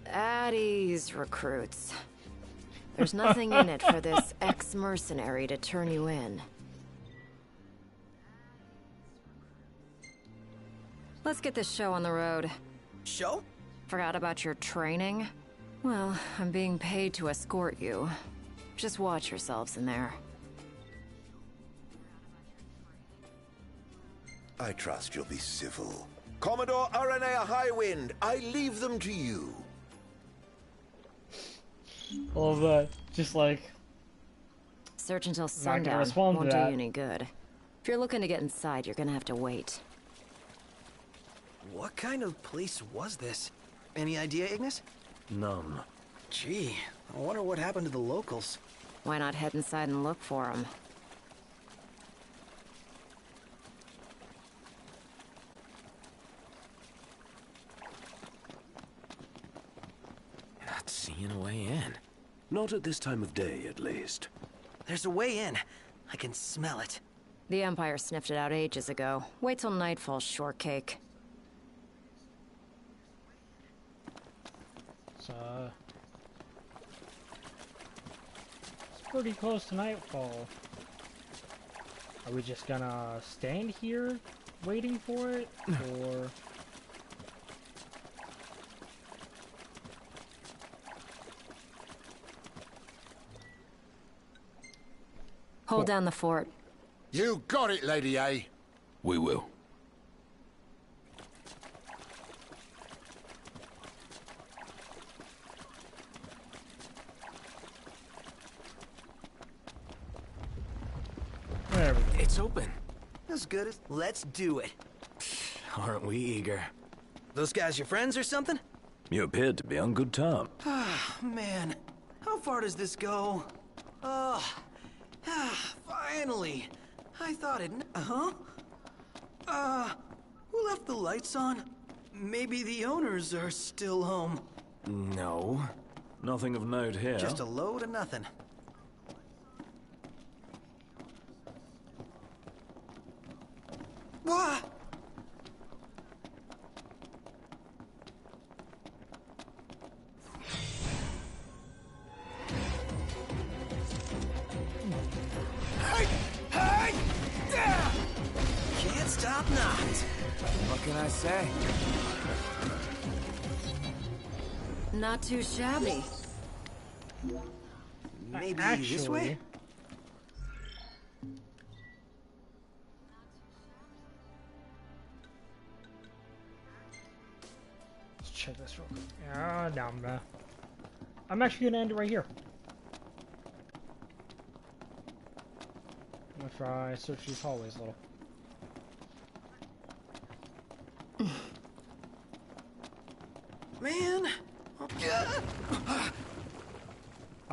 At ease, recruits. There's nothing in it for this ex-mercenary to turn you in. Let's get this show on the road. Show? Forgot about your training? Well, I'm being paid to escort you. Just watch yourselves in there. I trust you'll be civil. Commodore Aranea Highwind, I leave them to you. All of that, just like... Search until Not gonna sundown respond to won't do that. you any good. If you're looking to get inside, you're gonna have to wait. What kind of place was this? Any idea, Ignis? None. Gee, I wonder what happened to the locals. Why not head inside and look for them? Not seeing a way in. Not at this time of day, at least. There's a way in. I can smell it. The Empire sniffed it out ages ago. Wait till nightfall, shortcake. So, it's pretty close to nightfall. Are we just gonna stand here waiting for it, or... Hold down the fort. You got it, Lady A. We will. There we go. It's open. As good as... Let's do it. Aren't we eager? Those guys your friends or something? You appeared to be on good terms. Ah, man. How far does this go? Finally. I thought it... Huh? Who left the lights on? Maybe the owners are still home. No. Nothing of note here. Just a load of nothing. What? Can't stop not. What can I say? Not too shabby. Maybe Actually, this way? let's check this real quick. I'm actually gonna end it right here. I'm gonna try search these hallways a little. Man.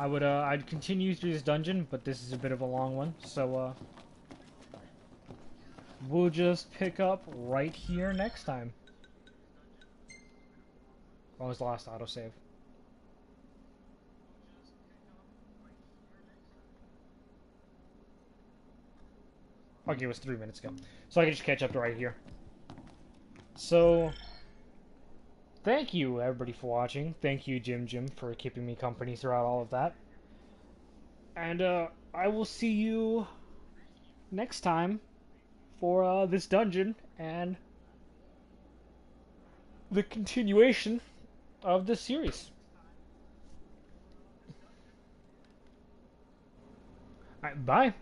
I'd continue through this dungeon, but this is a bit of a long one, so we'll just pick up right here next time. What was the last autosave? Okay, it was 3 minutes ago. So I can just catch up to right here. So, thank you everybody for watching. Thank you Jim for keeping me company throughout all of that. And I will see you next time for this dungeon and the continuation of this series. Alright, bye.